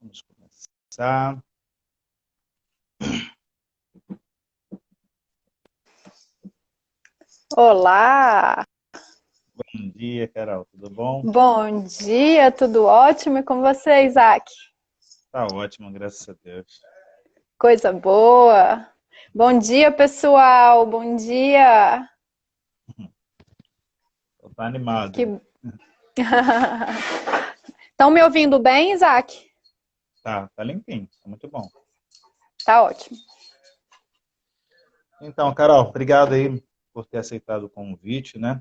Vamos começar. Olá! Bom dia, Carol. Tudo bom? Bom dia, tudo ótimo? E com você, Isaac? Tá ótimo, graças a Deus. Coisa boa! Bom dia, pessoal! Bom dia! Tá animado. Que... Estão me ouvindo bem, Isaac? Tá limpinho, tá muito bom. Tá ótimo. Então, Carol, obrigado aí por ter aceitado o convite, né?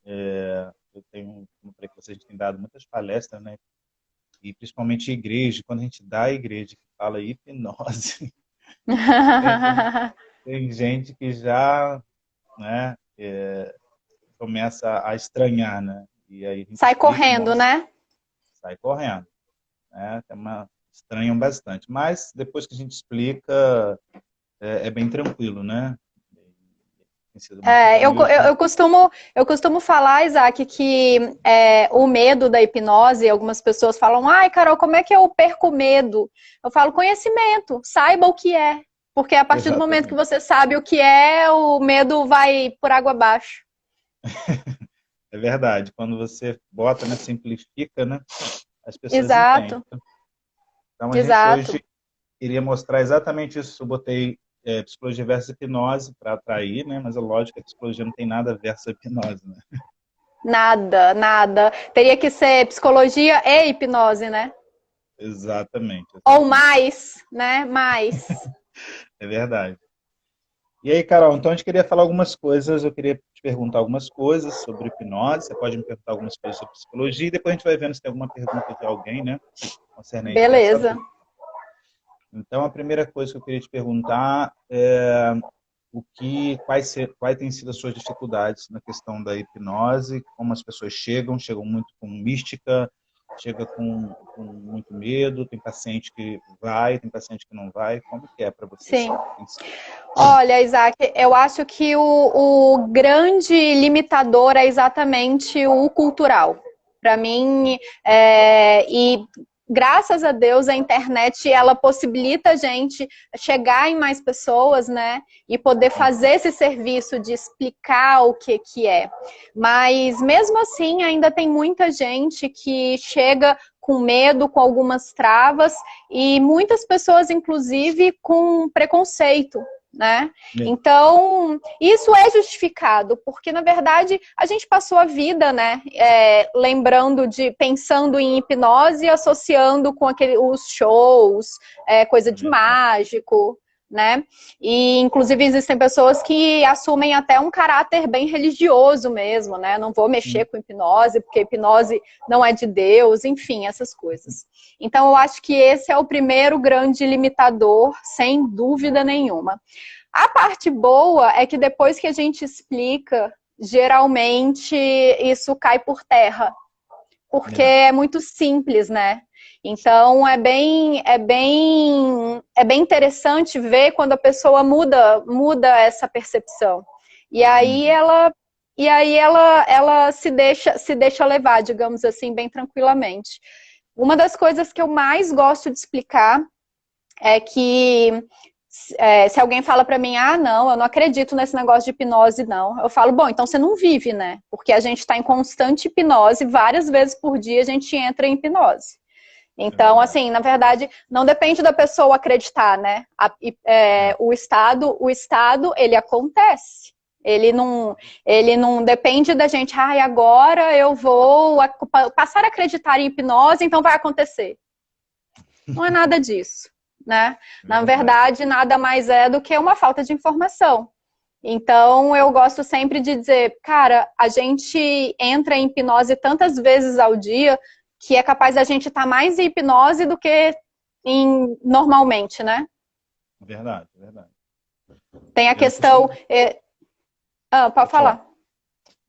Eu tenho, como falei que vocês têm dado muitas palestras, né? E principalmente igreja, quando a gente dá a igreja que fala hipnose, tem gente que já, né, começa a estranhar, né? E aí a gente Sai explica, correndo, mostra, né? sai correndo. Né? Estranham bastante. Mas depois que a gente explica, é bem tranquilo, né? Tem sido muito É, bom. eu, eu, eu costumo, eu costumo falar, Isaac, que o medo da hipnose, algumas pessoas falam, ai, Carol, como é que eu perco o medo? Eu falo, conhecimento, saiba o que é. Porque a partir do momento que Exatamente. você sabe o que é, o medo vai por água abaixo. É verdade. Quando você bota, né, simplifica, né, as pessoas entendem. Exato, Então a gente exato. hoje iria mostrar exatamente isso. Eu botei psicologia versus hipnose para atrair, né? Mas é lógico que a psicologia não tem nada versus a hipnose, né? Nada, nada. Teria que ser psicologia e hipnose, né? Exatamente, Ou exatamente. mais, né? Mais. É verdade. E aí, Carol, então a gente queria falar algumas coisas, eu queria te perguntar algumas coisas sobre hipnose, você pode me perguntar algumas coisas sobre psicologia, e depois a gente vai vendo se tem alguma pergunta de alguém, né, concernente a essa Beleza. dúvida. Então, a primeira coisa que eu queria te perguntar é quais têm sido as suas dificuldades na questão da hipnose, como as pessoas chegam muito com mística, chega com muito medo, tem paciente que vai, tem paciente que não vai, como que é para você? Sim. Tem sido? Olha, Isaac, eu acho que o grande limitador é exatamente o cultural. Para mim, e graças a Deus a internet ela possibilita a gente chegar em mais pessoas, né? E poder fazer esse serviço de explicar o que é. Mas mesmo assim, ainda tem muita gente que chega com medo, com algumas travas, e muitas pessoas, inclusive, com preconceito, né? É, Então, isso é justificado, porque na verdade a gente passou a vida, né, pensando em hipnose e associando com os shows, coisa é de verdade. mágico, né? E inclusive existem pessoas que assumem até um caráter bem religioso mesmo, né? Não vou mexer Sim. com hipnose, porque hipnose não é de Deus, enfim, essas coisas. Então, eu acho que esse é o primeiro grande limitador, sem dúvida nenhuma. A parte boa é que depois que a gente explica, geralmente isso cai por terra, porque É, é muito simples, né? Então é bem interessante ver quando a pessoa muda essa percepção. E aí uhum, ela ela se deixa levar, digamos assim, bem tranquilamente. Uma das coisas que eu mais gosto de explicar é que se alguém fala para mim, ah, não, eu não acredito nesse negócio de hipnose, não. Eu falo, bom, então você não vive, né? Porque a gente está em constante hipnose, várias vezes por dia a gente entra em hipnose. é Então, verdade. assim, na verdade, não depende da pessoa acreditar, né? É, O estado, ele acontece. Ele não depende da gente, ah, agora eu vou passar a acreditar em hipnose, então vai acontecer. Não é nada disso, né? é Na verdade. verdade, nada mais é do que uma falta de informação. Então, eu gosto sempre de dizer, cara, a gente entra em hipnose tantas vezes ao dia que é capaz da gente estar mais em hipnose do que normalmente, né? Verdade, verdade. Tem a Eu questão... costumo, pode pode falar. falar.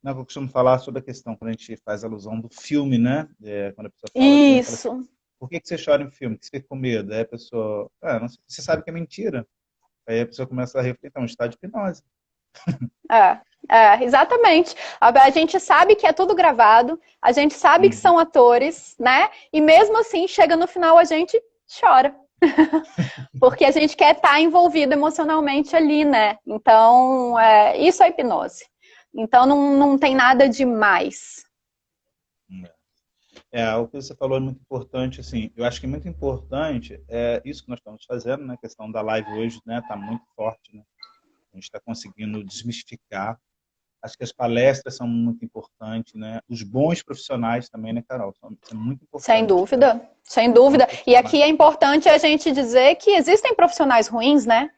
Não, eu costumo falar sobre a questão, quando a gente faz alusão do filme, né? Quando a pessoa fala assim, eu falo assim, Isso. por que você chora em filme? Que você fica com medo? Aí a pessoa, não sei, você sabe que é mentira. Aí a pessoa começa a refletir, então, está de hipnose. Exatamente. A gente sabe que é tudo gravado, a gente sabe que Uhum. são atores, né? E mesmo assim, chega no final, a gente chora. Porque a gente quer estar envolvido emocionalmente ali, né? Então, isso é hipnose. Então, não tem nada demais. O que você falou é muito importante, assim, eu acho que é muito importante isso que nós estamos fazendo, né? A questão da live hoje, né? Está muito forte, né? A gente está conseguindo desmistificar. Acho que as palestras são muito importantes, né? Os bons profissionais também, né, Carol? São muito Sem importantes. dúvida, Né? sem dúvida. E aqui é importante a gente dizer que existem profissionais ruins, né?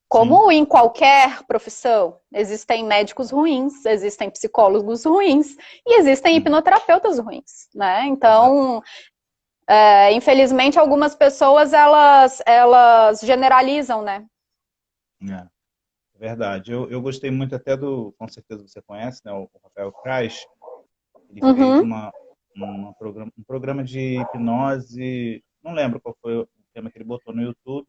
Como em qualquer profissão, existem médicos ruins, existem psicólogos ruins e existem hipnoterapeutas ruins, né? Então, infelizmente, algumas pessoas, elas generalizam, né? É verdade. Eu gostei muito até com certeza você conhece, né? O Rafael Krais. Ele fez um programa de hipnose, não lembro qual foi o tema que ele botou no YouTube,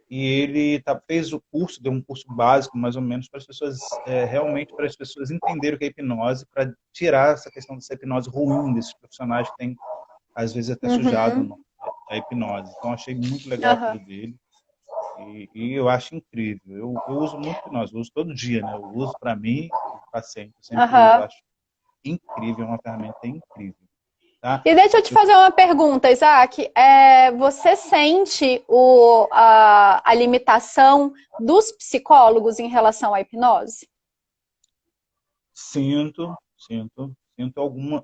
e ele fez o curso, deu um curso básico, mais ou menos, para as pessoas, realmente para as pessoas entenderem o que é hipnose, para tirar essa questão dessa hipnose ruim desses profissionais que têm, às vezes, até sujado a hipnose. Então, achei muito legal aquilo dele, e eu acho incrível. Eu uso muito hipnose, eu uso todo dia, né? Eu uso para mim, o paciente, eu sempre uso, eu acho incrível, é uma ferramenta incrível. Tá? E deixa eu te fazer uma pergunta, Isaac. Você sente a limitação dos psicólogos em relação à hipnose? Sinto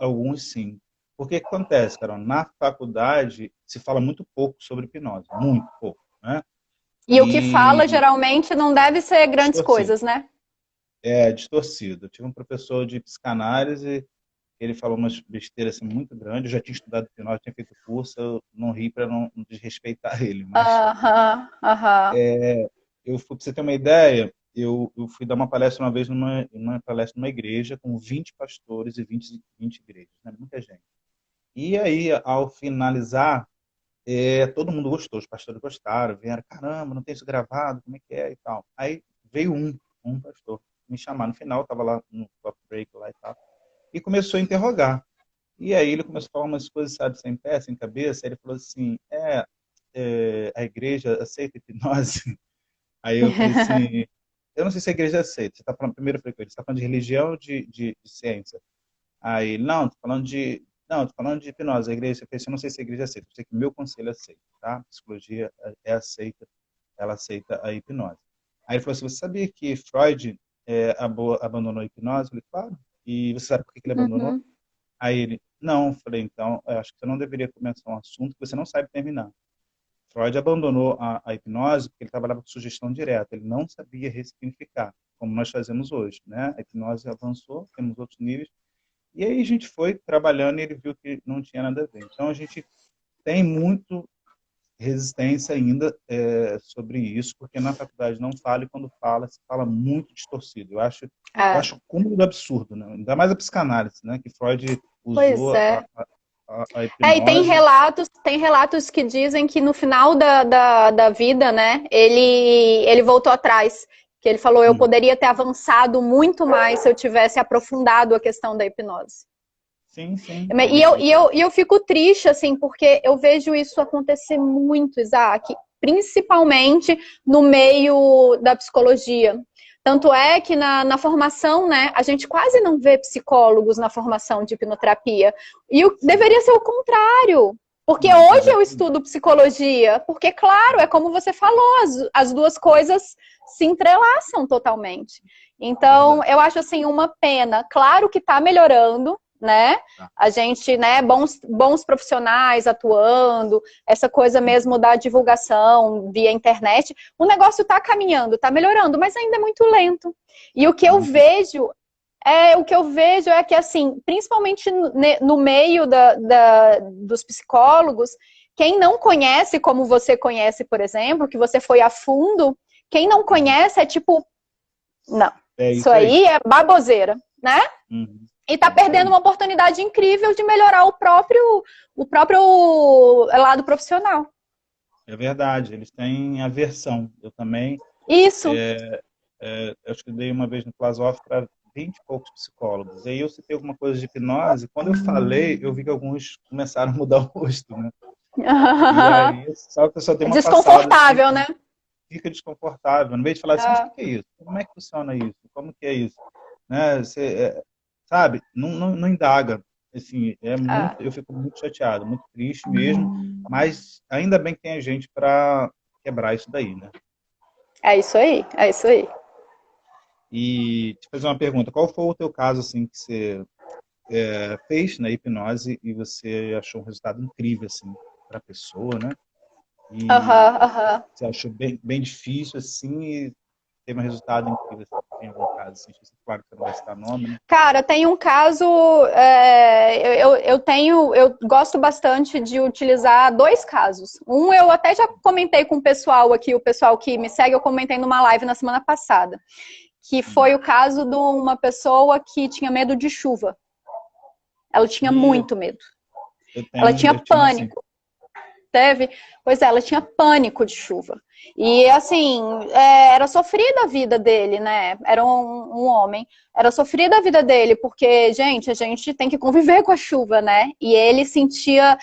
alguns sim. Porque o que acontece, Carol? Na faculdade se fala muito pouco sobre hipnose, muito pouco, né? E o que fala, geralmente, não deve ser grandes distorcido. coisas, né? É distorcido. Eu tive um professor de psicanálise, ele falou umas besteiras assim, muito grandes. Eu já tinha estudado hipnose, tinha feito curso, eu não ri para não desrespeitar ele. Mas eu fui, para você ter uma ideia, eu fui dar uma palestra uma vez numa palestra numa igreja com 20 pastores e 20 igrejas, né? Muita gente. E aí, ao finalizar, todo mundo gostou, os pastores gostaram, vieram, caramba, não tem isso gravado, como é que é e tal. Aí veio um pastor me chamar no final, estava lá no top break lá e tal, e começou a interrogar. E aí ele começou a falar umas coisas, sabe, sem pé, sem cabeça, aí ele falou assim, a igreja aceita hipnose? Aí eu falei assim, eu não sei se a igreja aceita, você está falando, primeiro eu falei com ele, você está falando de religião ou de ciência? Aí ele, não, tô falando de hipnose, a igreja, eu não sei se a igreja aceita, eu sei que o meu conselho aceita, tá? A psicologia aceita, ela aceita a hipnose. Aí ele falou assim, você sabia que Freud abandonou a hipnose? Eu falei, claro. E você sabe por que ele abandonou? Aí ele, não, eu falei, então, eu acho que você não deveria começar um assunto que você não sabe terminar. Freud abandonou a hipnose porque ele trabalhava com sugestão direta, ele não sabia ressignificar, como nós fazemos hoje, né? A hipnose avançou, temos outros níveis, e aí a gente foi trabalhando e ele viu que não tinha nada a ver. Então a gente tem muito resistência ainda sobre isso, porque na faculdade não fala e quando fala, se fala muito distorcido. Eu acho o cúmulo do absurdo, né? Ainda mais a psicanálise, né? Que Freud usou a e hipnose. tem relatos que dizem que no final da vida, né, ele voltou atrás. Que ele falou, eu poderia ter avançado muito mais se eu tivesse aprofundado a questão da hipnose. Sim, sim. E eu fico triste, assim, porque eu vejo isso acontecer muito, Isaac, principalmente no meio da psicologia. Tanto é que na formação, né, a gente quase não vê psicólogos na formação de hipnoterapia. E deveria ser o contrário. Porque hoje eu estudo psicologia. Porque, claro, é como você falou, as duas coisas se entrelaçam totalmente. Então, eu acho, assim, uma pena. Claro que está melhorando, né? A gente, né, bons profissionais atuando, essa coisa mesmo da divulgação via internet, o negócio está caminhando, está melhorando, mas ainda é muito lento. E o que eu vejo é que, assim, principalmente no meio dos psicólogos, quem não conhece, como você conhece, por exemplo, que você foi a fundo, quem não conhece é tipo, não, isso aí é baboseira, né? E está perdendo uma oportunidade incrível de melhorar o próprio lado profissional. É verdade, eles têm aversão. Eu também. Isso. Eu estudei uma vez no Plasoff para 20 e poucos psicólogos. E aí eu citei alguma coisa de hipnose. Quando eu falei, eu vi que alguns começaram a mudar o rosto, né? E aí, só que eu só dei É uma passada, assim, desconfortável, né? fica desconfortável. No meio de falar assim, mas o Ah, que é isso? Como é que funciona isso? Como que é isso? Né? Você, sabe? Não indaga. Assim, ah. eu fico muito chateado, muito triste mesmo, mas ainda bem que tem a gente para quebrar isso daí, né? É isso aí, é isso aí. E te fazer uma pergunta, qual foi o teu caso assim que você fez na hipnose e você achou um resultado incrível assim para a pessoa, né? E Aham, aham. você achou bem difícil assim e teve um resultado incrível, assim, tem algum caso assim, claro que você não vai citar nome, né? Cara, tem um caso, eu gosto bastante de utilizar dois casos. Um eu até já comentei com o pessoal aqui, o pessoal que me segue, eu comentei numa live na semana passada, que Sim. foi o caso de uma pessoa que tinha medo de chuva. Ela tinha E muito medo. Ela tinha eu tinha assim, pânico. Teve? Pois é, ela tinha pânico de chuva. E assim, era sofrida a vida dele, né? Era um homem. Era sofrida a vida dele, porque, gente, a gente tem que conviver com a chuva, né? E ele sentia.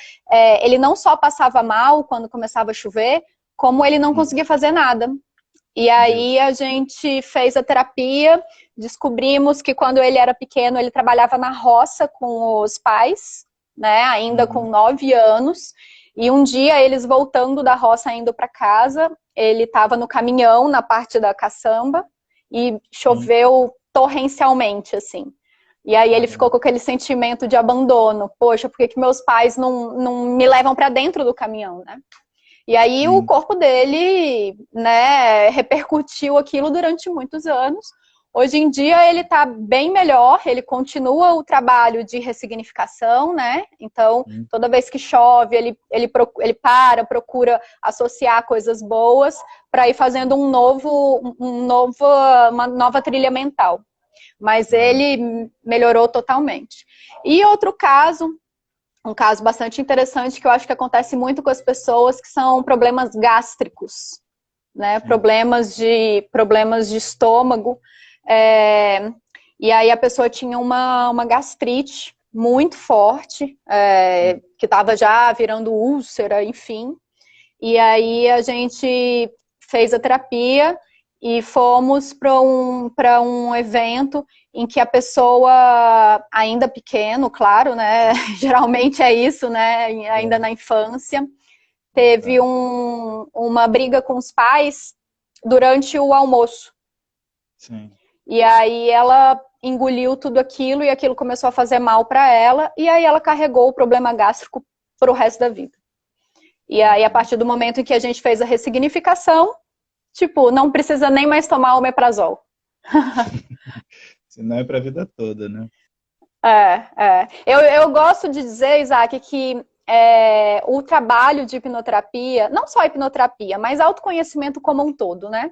Ele não só passava mal quando começava a chover, como ele não conseguia fazer nada. E Deus. aí a gente fez a terapia, descobrimos que quando ele era pequeno, ele trabalhava na roça com os pais, né? Ainda com Uhum, 9 anos. E um dia, eles voltando da roça, indo para casa, ele estava no caminhão, na parte da caçamba, e sim, choveu torrencialmente, assim. E aí ele ficou caramba. com aquele sentimento de abandono. Poxa, por que meus pais não me levam para dentro do caminhão, né? E aí o Sim. corpo dele, né, repercutiu aquilo durante muitos anos. Hoje em dia ele está bem melhor, ele continua o trabalho de ressignificação, né? Então, Hum, toda vez que chove, ele para, procura associar coisas boas para ir fazendo uma nova trilha mental. Mas legal. ele melhorou totalmente. E outro caso, um caso bastante interessante que eu acho que acontece muito com as pessoas, que são problemas gástricos, né? Sim. Problemas de estômago. É, e aí a pessoa tinha uma gastrite muito forte, Hum, que estava já virando úlcera, enfim. E aí a gente fez a terapia e fomos para um evento em que a pessoa, ainda pequeno, claro, né? Geralmente é isso, né? Ainda na infância, teve verdade. uma briga com os pais durante o almoço. Sim. E aí ela engoliu tudo aquilo e aquilo começou a fazer mal para ela, e aí ela carregou o problema gástrico para o resto da vida. E aí, a Caramba. partir do momento em que a gente fez a ressignificação, tipo, não precisa nem mais tomar omeprazol. Senão é para a vida toda, né? Eu gosto de dizer, Isaac, que o trabalho de hipnoterapia, não só hipnoterapia, mas autoconhecimento como um todo, né?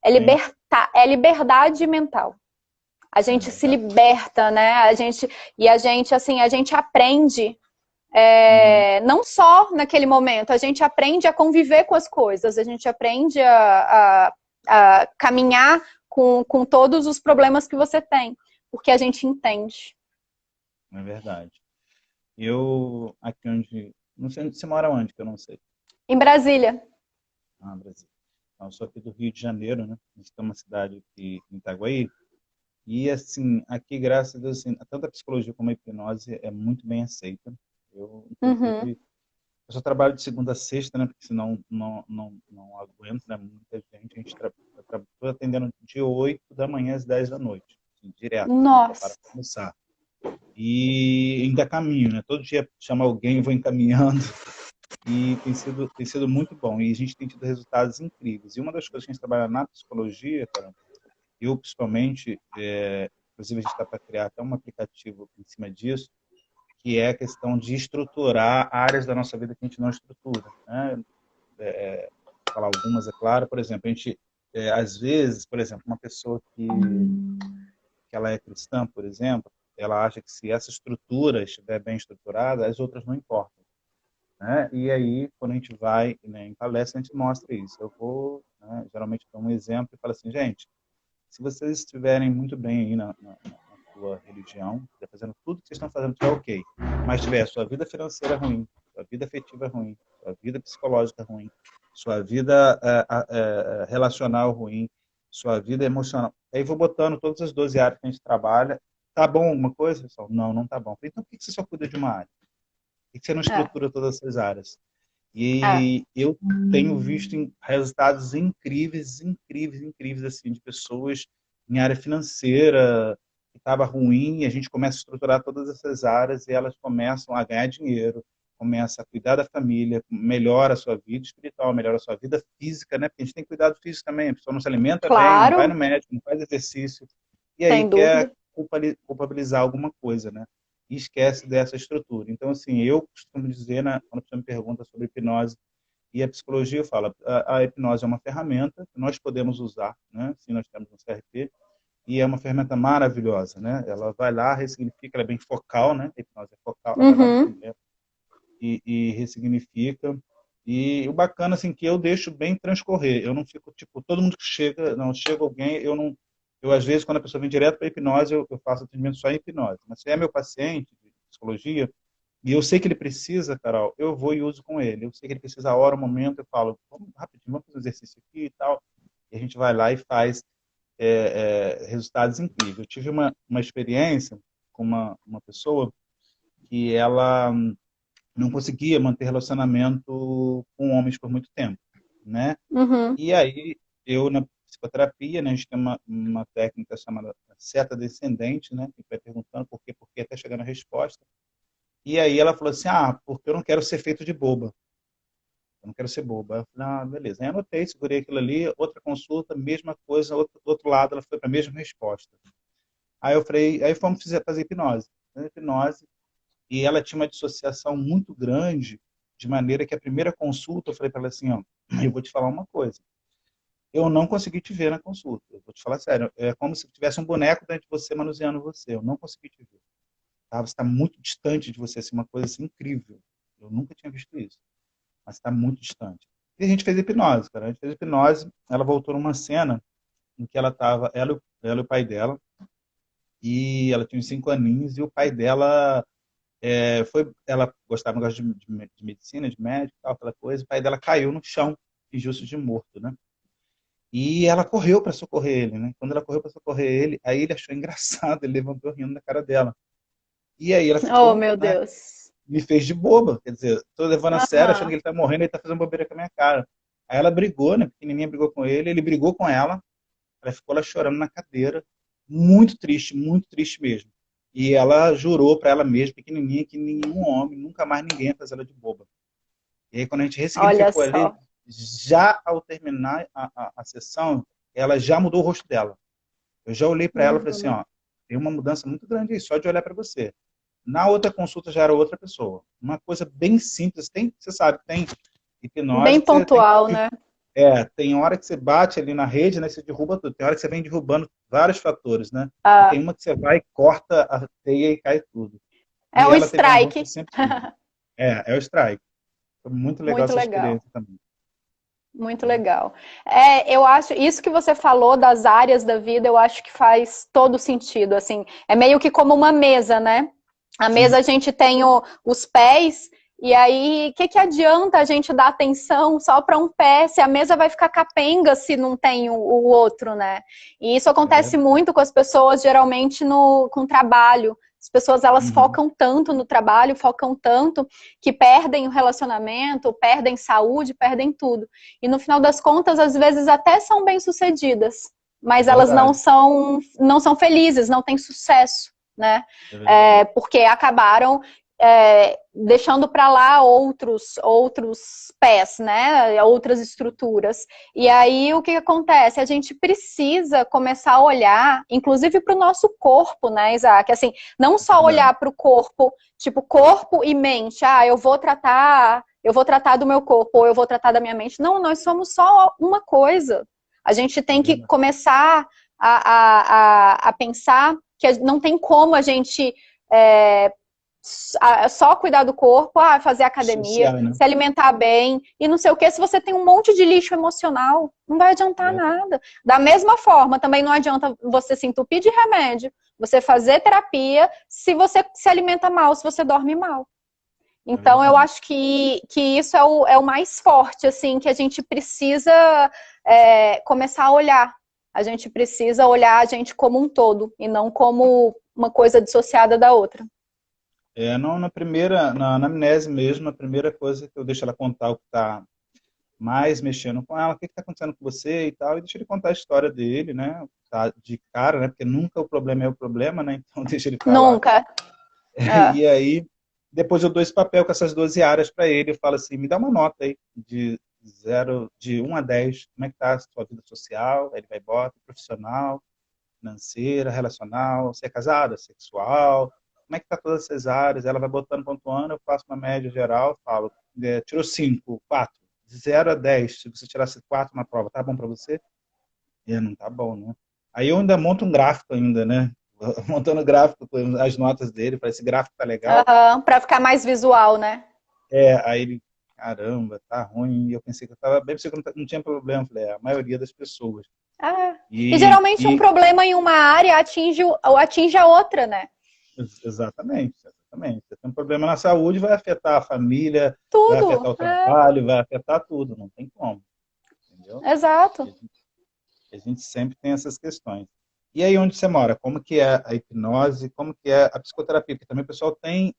Sim, É liberdade mental. A é gente se verdade. liberta, né? A gente aprende, Uhum. não só naquele momento, a gente aprende a conviver com as coisas, a gente aprende a caminhar com todos os problemas que você tem, porque a gente entende. É verdade. Eu, aqui onde. Não sei onde você mora onde, que eu não sei. Em Brasília. Ah, Brasil. Então, eu sou aqui do Rio de Janeiro, né? A gente tem uma cidade aqui em Itaguaí. E, assim, aqui, graças a Deus, assim, tanto a psicologia como a hipnose é muito bem aceita. Eu, Uhum. inclusive, eu só trabalho de segunda a sexta, né? Porque senão não aguento, né? Muita gente. A gente tô atendendo de 8 da manhã às 10 da noite, assim, direto, né? Só para Nossa. almoçar. E ainda caminho, né? Todo dia chama alguém, vou encaminhando. E tem sido muito bom. E a gente tem tido resultados incríveis. E uma das coisas que a gente trabalha na psicologia, cara, eu principalmente, inclusive a gente está para criar até um aplicativo em cima disso, que é a questão de estruturar áreas da nossa vida que a gente não estrutura, né? Falar algumas, é claro. Por exemplo, a gente, às vezes, por exemplo, uma pessoa que ela é cristã, por exemplo, ela acha que se essa estrutura estiver bem estruturada, as outras não importam, né? E aí, quando a gente vai, né, em palestra, a gente mostra isso. Eu vou, né, geralmente dou um exemplo e falo assim, gente, se vocês estiverem muito bem aí na sua religião, estiver fazendo tudo que vocês estão fazendo, estiver ok, mas tiver a sua vida financeira ruim, sua vida afetiva é ruim, sua vida psicológica é ruim, sua vida relacional é ruim, sua vida emocional. Aí vou botando todas as 12 áreas que a gente trabalha. Tá bom alguma coisa, pessoal? Não, não tá bom. Então, por que você só cuida de uma área? Por que você não estrutura todas essas áreas? E eu tenho visto resultados incríveis, incríveis, incríveis, assim, de pessoas em área financeira, que estava ruim, e a gente começa a estruturar todas essas áreas e elas começam a ganhar dinheiro, começa a cuidar da família, melhora a sua vida espiritual, melhora a sua vida física, né? Porque a gente tem cuidado físico também, a pessoa não se alimenta bem, não vai no médico, não faz exercício, e aí quer culpabilizar alguma coisa, né? E esquece dessa estrutura. Então, assim, eu costumo dizer, né, quando a pessoa me pergunta sobre hipnose e a psicologia, eu falo, a hipnose é uma ferramenta que nós podemos usar, né? Se nós temos um CRP, e é uma ferramenta maravilhosa, né? Ela vai lá, ressignifica, ela é bem focal, né? A hipnose é focal, ela vai lá e ressignifica. E o bacana, assim, que eu deixo bem transcorrer. Eu não fico, tipo, todo mundo que chega, não, chega alguém, eu não... Eu, às vezes, quando a pessoa vem direto para a hipnose, eu faço atendimento só em hipnose. Mas se é meu paciente de psicologia, e eu sei que ele precisa, Carol, eu vou e uso com ele. Eu sei que ele precisa a hora, o momento, eu falo, vamos rapidinho, vamos fazer um exercício aqui e tal. E a gente vai lá e faz resultados incríveis. Eu tive uma experiência com uma pessoa que ela não conseguia manter relacionamento com homens por muito tempo, né? E aí, eu na psicoterapia, né, a gente tem uma técnica chamada seta descendente, né, que vai perguntando por quê, até chegar na resposta. E aí ela falou assim, porque eu não quero ser feito de boba. Eu não quero ser boba. Eu falei, beleza. Aí anotei, segurei aquilo ali, outra consulta, mesma coisa, do outro lado, ela foi para a mesma resposta. Aí eu falei, aí fomos fazer hipnose. Hipnose, e ela tinha uma dissociação muito grande, de maneira que a primeira consulta, eu falei para ela assim, eu vou te falar uma coisa. Eu não consegui te ver na consulta. Eu vou te falar sério. É como se tivesse um boneco dentro de você, manuseando você. Eu não consegui te ver. Tá? Você está muito distante de você, assim, uma coisa assim, incrível. Eu nunca tinha visto isso. Mas está muito distante. E a gente fez hipnose, cara. A gente fez hipnose, ela voltou numa cena em que ela estava, ela e o pai dela, e ela tinha uns 5 aninhos, e o pai dela ela gosta de medicina, de médico, tal, aquela coisa, o pai dela caiu no chão, fingiu-se de morto, né? E ela correu para socorrer ele, né? Quando ela correu para socorrer ele, aí ele achou engraçado, ele levantou rindo na cara dela. E aí ela ficou, meu Deus. Me fez de boba, quer dizer, tô levando a sério, achando que ele tá morrendo, ele tá fazendo bobeira com a minha cara. Aí ela brigou, né? A pequenininha brigou com ele brigou com ela ficou lá chorando na cadeira, muito triste mesmo. E ela jurou para ela mesma, pequenininha, que nenhum homem, nunca mais ninguém ia fazer ela de boba. E aí quando a gente ressignificou ali, já ao terminar a sessão, ela já mudou o rosto dela. Eu já olhei para ela e falei assim, tem uma mudança muito grande aí, só de olhar para você. Na outra consulta já era outra pessoa. Uma coisa bem simples. Você sabe, tem hipnose. Bem pontual, né? Tem hora que você bate ali na rede, né? Você derruba tudo. Tem hora que você vem derrubando vários fatores, né? Tem uma que você vai, corta a teia e cai tudo. É o strike. É o strike. Foi muito legal essa experiência também. Muito legal. Eu acho, isso que você falou das áreas da vida, eu acho que faz todo sentido, assim. É meio que como uma mesa, né? A mesa a gente tem os pés, e aí o que adianta a gente dar atenção só para um pé, se a mesa vai ficar capenga se não tem o outro, né? E isso acontece muito com as pessoas, geralmente com trabalho. As pessoas, elas focam tanto no trabalho, focam tanto, que perdem o relacionamento, perdem saúde, perdem tudo. E no final das contas, às vezes até são bem-sucedidas, mas elas não são felizes, não têm sucesso, né? Porque acabaram deixando para lá outros pés, né? Outras estruturas. E aí, o que acontece? A gente precisa começar a olhar, inclusive para o nosso corpo, né, Isaac? Assim, não só olhar para o corpo, tipo, corpo e mente. Eu vou tratar do meu corpo, ou eu vou tratar da minha mente. Não, nós somos só uma coisa. A gente tem que começar a pensar que não tem como a gente só cuidar do corpo, fazer academia, se alimentar bem e não sei o que, se você tem um monte de lixo emocional, não vai adiantar nada. Da mesma forma, também não adianta você se entupir de remédio, você fazer terapia, se você se alimenta mal, se você dorme mal. É Então, eu verdade. acho que isso é o mais forte, assim, que a gente precisa começar a olhar. A gente precisa olhar a gente como um todo, e não como uma coisa dissociada da outra. Não, na anamnese mesmo, a primeira coisa que eu deixo ela contar o que está mais mexendo com ela, o que está acontecendo com você e tal, e deixa ele contar a história dele, né? Tá de cara, né? Porque nunca o problema é o problema, né? Então deixa ele falar. Nunca. É. E aí, depois eu dou esse papel com essas 12 áreas para ele, eu falo assim, me dá uma nota aí de 1 a 10, como é que tá a sua vida social? Aí ele vai e bota, profissional, financeira, relacional, você é casada, sexual, como é que tá todas essas áreas? Ela vai botando, pontuando, eu faço uma média geral, falo, tirou 5, 4, de 0 a 10, se você tirasse 4 na prova, tá bom para você? Não tá bom, né? Aí eu ainda monto um gráfico ainda, né? Montando gráfico com as notas dele, para esse gráfico tá legal. Uhum, para ficar mais visual, né? Aí ele, caramba, tá ruim. E eu pensei que eu tava bem, pensei que não tinha problema. Falei, a maioria das pessoas. Ah. E E, geralmente um e problema em uma área atinge a outra, né? exatamente, exatamente. Você tem um problema na saúde, vai afetar a família, vai afetar Tudo. o trabalho, vai afetar tudo, não tem como, entendeu? Exato. A gente sempre tem essas questões. E aí onde você mora? Como que é a hipnose? Como que é a psicoterapia? Porque também o pessoal tem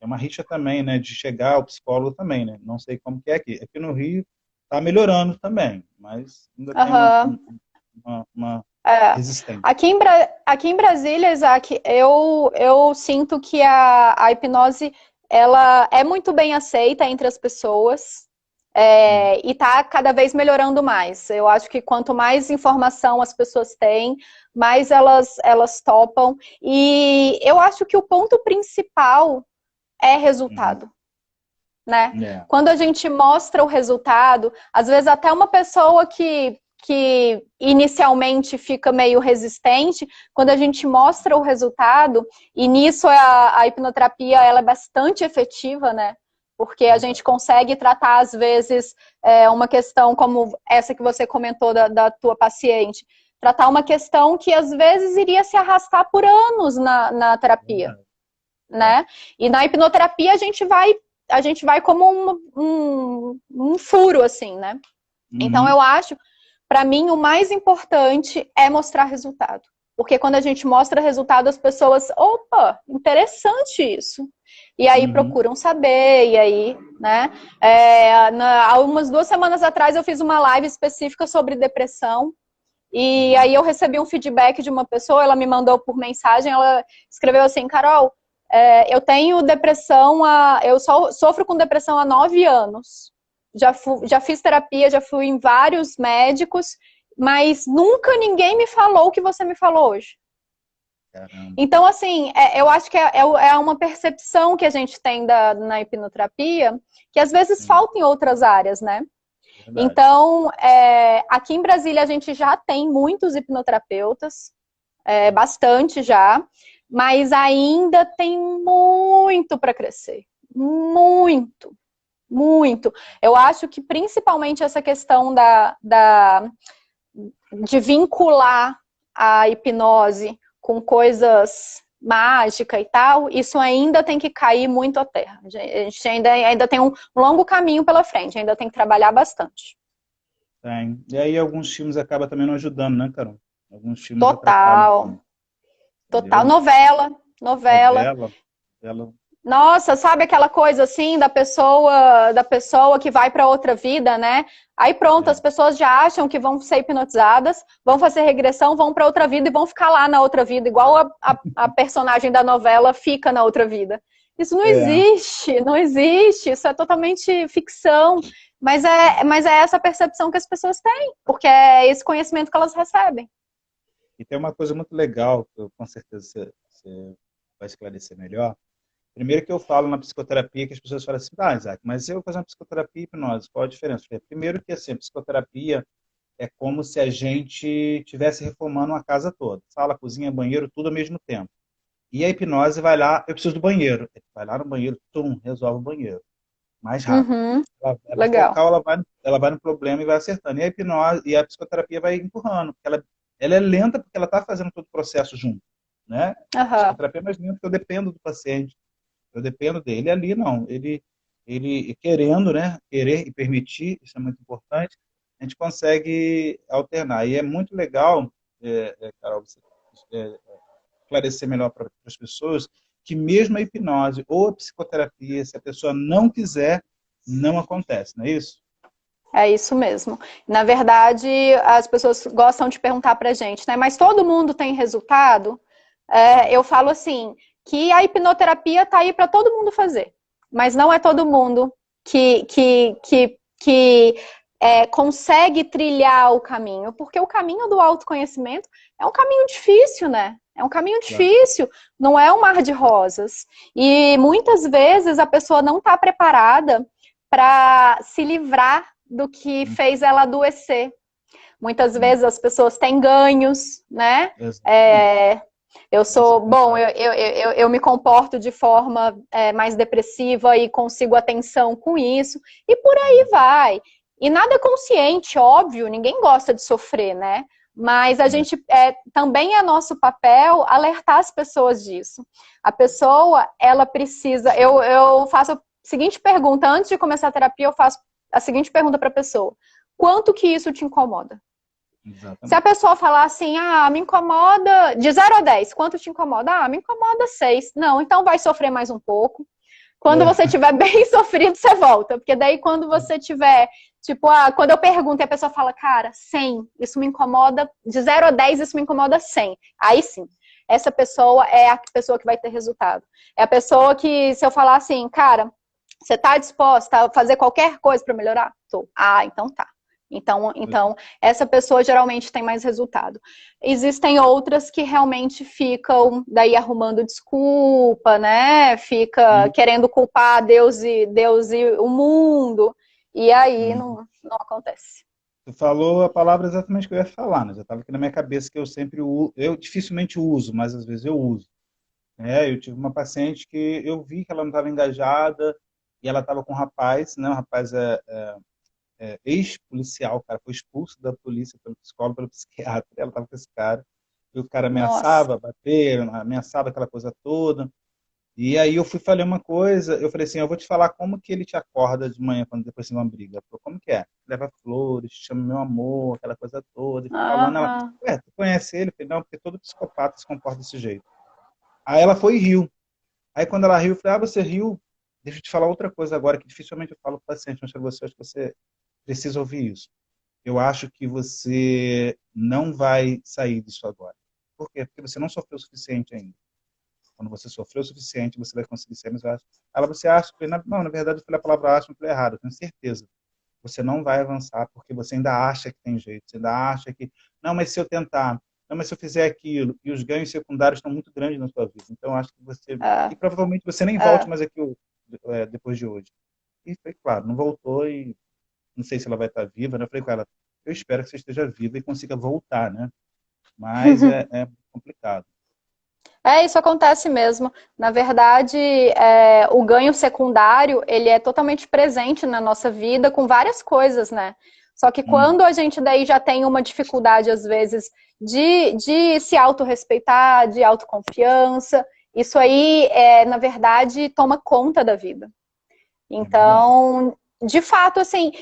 uma rixa também, né, de chegar ao psicólogo também, né? Não sei como que é aqui. Aqui no Rio está melhorando também, mas ainda tem uma, Uhum. uma É. resistência. Aqui em Brasília, Isaac, eu sinto que a hipnose ela é muito bem aceita entre as pessoas. Hum, E está cada vez melhorando mais. Eu acho que quanto mais informação as pessoas têm, mais elas topam. E eu acho que o ponto principal é uhum, resultado, né? é, Quando a gente mostra o resultado, às vezes até uma pessoa que inicialmente fica meio resistente, quando a gente mostra o resultado, e nisso a hipnoterapia ela é bastante efetiva, né? Porque a verdade. gente consegue tratar, às vezes, uma questão como essa que você comentou da tua paciente. Tratar uma questão que, às vezes, iria se arrastar por anos na terapia, Verdade. É. né? E na hipnoterapia a gente vai como um furo, assim, né? Então, Uhum, eu acho, para mim, o mais importante é mostrar resultado. Porque quando a gente mostra resultado, as pessoas, opa, interessante isso. E aí uhum, procuram saber, e aí, né? Há umas 2 semanas atrás eu fiz uma live específica sobre depressão. E uhum. aí eu recebi um feedback de uma pessoa, ela me mandou por mensagem, ela escreveu assim, Carol, eu tenho depressão, eu sofro com depressão há 9 anos. Já fiz terapia, já fui em vários médicos, mas nunca ninguém me falou o que você me falou hoje. Caramba. Então, assim, eu acho que é uma percepção que a gente tem na hipnoterapia, que às vezes Sim, falta em outras áreas, né? verdade. Então, aqui em Brasília a gente já tem muitos hipnoterapeutas, bastante já, mas ainda tem muito para crescer. Muito, muito. Eu acho que principalmente essa questão de vincular a hipnose com coisas mágica e tal, isso ainda tem que cair muito à terra. A gente ainda tem um longo caminho pela frente, ainda tem que trabalhar bastante. Tem. E aí alguns filmes acabam também não ajudando, né, Carol? Alguns filmes atrapalham Total, também, total. entendeu? Novela. Novela, ela, Nossa, sabe aquela coisa assim da pessoa que vai para outra vida, né? Aí pronto, é, as pessoas já acham que vão ser hipnotizadas, vão fazer regressão, vão para outra vida e vão ficar lá na outra vida, igual a personagem da novela fica na outra vida. Isso não é. existe, não existe, isso é totalmente ficção, mas é essa percepção que as pessoas têm, porque é esse conhecimento que elas recebem. E tem uma coisa muito legal, que com certeza você vai esclarecer melhor. Primeiro que eu falo na psicoterapia que as pessoas falam assim, Isaac, mas eu vou fazer uma psicoterapia e hipnose, qual a diferença? Primeiro que assim, a psicoterapia é como se a gente estivesse reformando uma casa toda. Sala, cozinha, banheiro, tudo ao mesmo tempo. E a hipnose vai lá, eu preciso do banheiro. Vai lá no banheiro, resolve o banheiro. Mais rápido. Uhum, Ela legal. focal, ela vai no problema e vai acertando. E a hipnose e a psicoterapia vai empurrando. Ela é lenta porque ela está fazendo todo o processo junto. Né? A Aham, psicoterapia é mais lenta porque eu dependo do paciente. eu dependo dele. Ali não, ele querendo, né, querer e permitir, isso é muito importante, a gente consegue alternar. E é muito legal, Carol, você esclarecer melhor para as pessoas que mesmo a hipnose ou a psicoterapia, se a pessoa não quiser, não acontece, não é isso? É isso mesmo. Na verdade, as pessoas gostam de perguntar pra gente, né? Mas todo mundo tem resultado? Eu falo assim, que a hipnoterapia tá aí para todo mundo fazer. Mas não é todo mundo que consegue trilhar o caminho. Porque o caminho do autoconhecimento é um caminho difícil, né? É um caminho difícil, não é um mar de rosas. E muitas vezes a pessoa não está preparada para se livrar do que fez ela adoecer. Muitas vezes as pessoas têm ganhos, né? Eu sou, bom, eu me comporto de forma mais depressiva e consigo atenção com isso, e por aí vai. E nada consciente, óbvio, ninguém gosta de sofrer, né? Mas a gente também é nosso papel alertar as pessoas disso. A pessoa, ela precisa. Eu faço a seguinte pergunta, antes de começar a terapia, eu faço a seguinte pergunta para a pessoa: quanto que isso te incomoda? Exatamente. Se a pessoa falar assim, me incomoda, de 0 a 10, quanto te incomoda? Me incomoda 6. Não, então vai sofrer mais um pouco. Quando você estiver bem sofrido, você volta. Porque daí quando você tiver, tipo, quando eu pergunto e a pessoa fala, cara, 100, isso me incomoda, de 0 a 10 isso me incomoda 100. Aí sim, essa pessoa é a pessoa que vai ter resultado. É a pessoa que, se eu falar assim, cara, você tá disposta a fazer qualquer coisa para melhorar? Tô. Então tá. Então, essa pessoa geralmente tem mais resultado. Existem outras que realmente ficam daí arrumando desculpa, né? Fica querendo culpar Deus e o mundo. E aí não acontece. Tu falou a palavra exatamente que eu ia falar, né? Já estava aqui na minha cabeça que eu sempre uso. Eu dificilmente uso, mas às vezes eu uso. Eu tive uma paciente que eu vi que ela não estava engajada e ela estava com um rapaz, né? O rapaz ex-policial, o cara foi expulso da polícia pelo psicólogo, pelo psiquiatra, ela estava com esse cara, e o cara ameaçava, bater, ameaçava aquela coisa toda, e aí eu falei uma coisa, eu falei assim, eu vou te falar como que ele te acorda de manhã, quando depois de uma briga. Falei, como que é? Leva flores, chama meu amor, aquela coisa toda, e falando, ela, tu conhece ele? Eu falei, não, porque todo psicopata se comporta desse jeito. Aí ela foi e riu. Aí quando ela riu, eu falei, você riu? Deixa eu te falar outra coisa agora, que dificilmente eu falo para o paciente, mas para você, acho que você precisa ouvir isso. Eu acho que você não vai sair disso agora. Por quê? Porque você não sofreu o suficiente ainda. Quando você sofreu o suficiente, você vai conseguir ser mais fácil. Ela, você acha? Não, na verdade, eu falei a palavra acha, eu falei errado, eu tenho certeza. Você não vai avançar porque você ainda acha que tem jeito, você ainda acha que, não, mas se eu tentar, não, mas se eu fizer aquilo, e os ganhos secundários estão muito grandes na sua vida. Então, eu acho que você, e provavelmente você nem volte mais aqui depois de hoje. E foi claro, não voltou e não sei se ela vai estar viva, né? Eu falei com ela, eu espero que você esteja viva e consiga voltar, né? Mas é complicado. Isso acontece mesmo. Na verdade, o ganho secundário, ele é totalmente presente na nossa vida com várias coisas, né? Só que quando a gente daí já tem uma dificuldade, às vezes, de se autorrespeitar, de autoconfiança, isso aí, na verdade, toma conta da vida. Então, de fato, assim,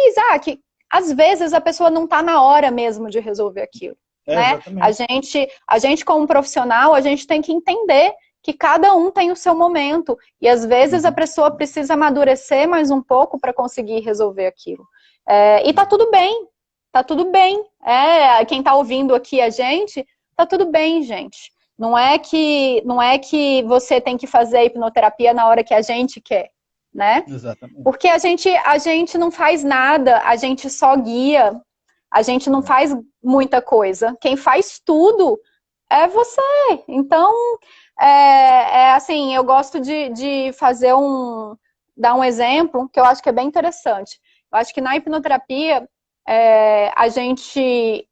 Isaac, às vezes a pessoa não está na hora mesmo de resolver aquilo. Né? A gente, como profissional, a gente tem que entender que cada um tem o seu momento. E às vezes a pessoa precisa amadurecer mais um pouco para conseguir resolver aquilo. E tá tudo bem. Tá tudo bem. Quem tá ouvindo aqui a gente, tá tudo bem, gente. Não é que você tem que fazer a hipnoterapia na hora que a gente quer. Né? Exatamente. Porque a gente não faz nada, a gente só guia. A gente não faz muita coisa. Quem faz tudo é você. Então, assim, eu gosto de fazer dar um exemplo que eu acho que é bem interessante. Eu acho que na hipnoterapia, a gente,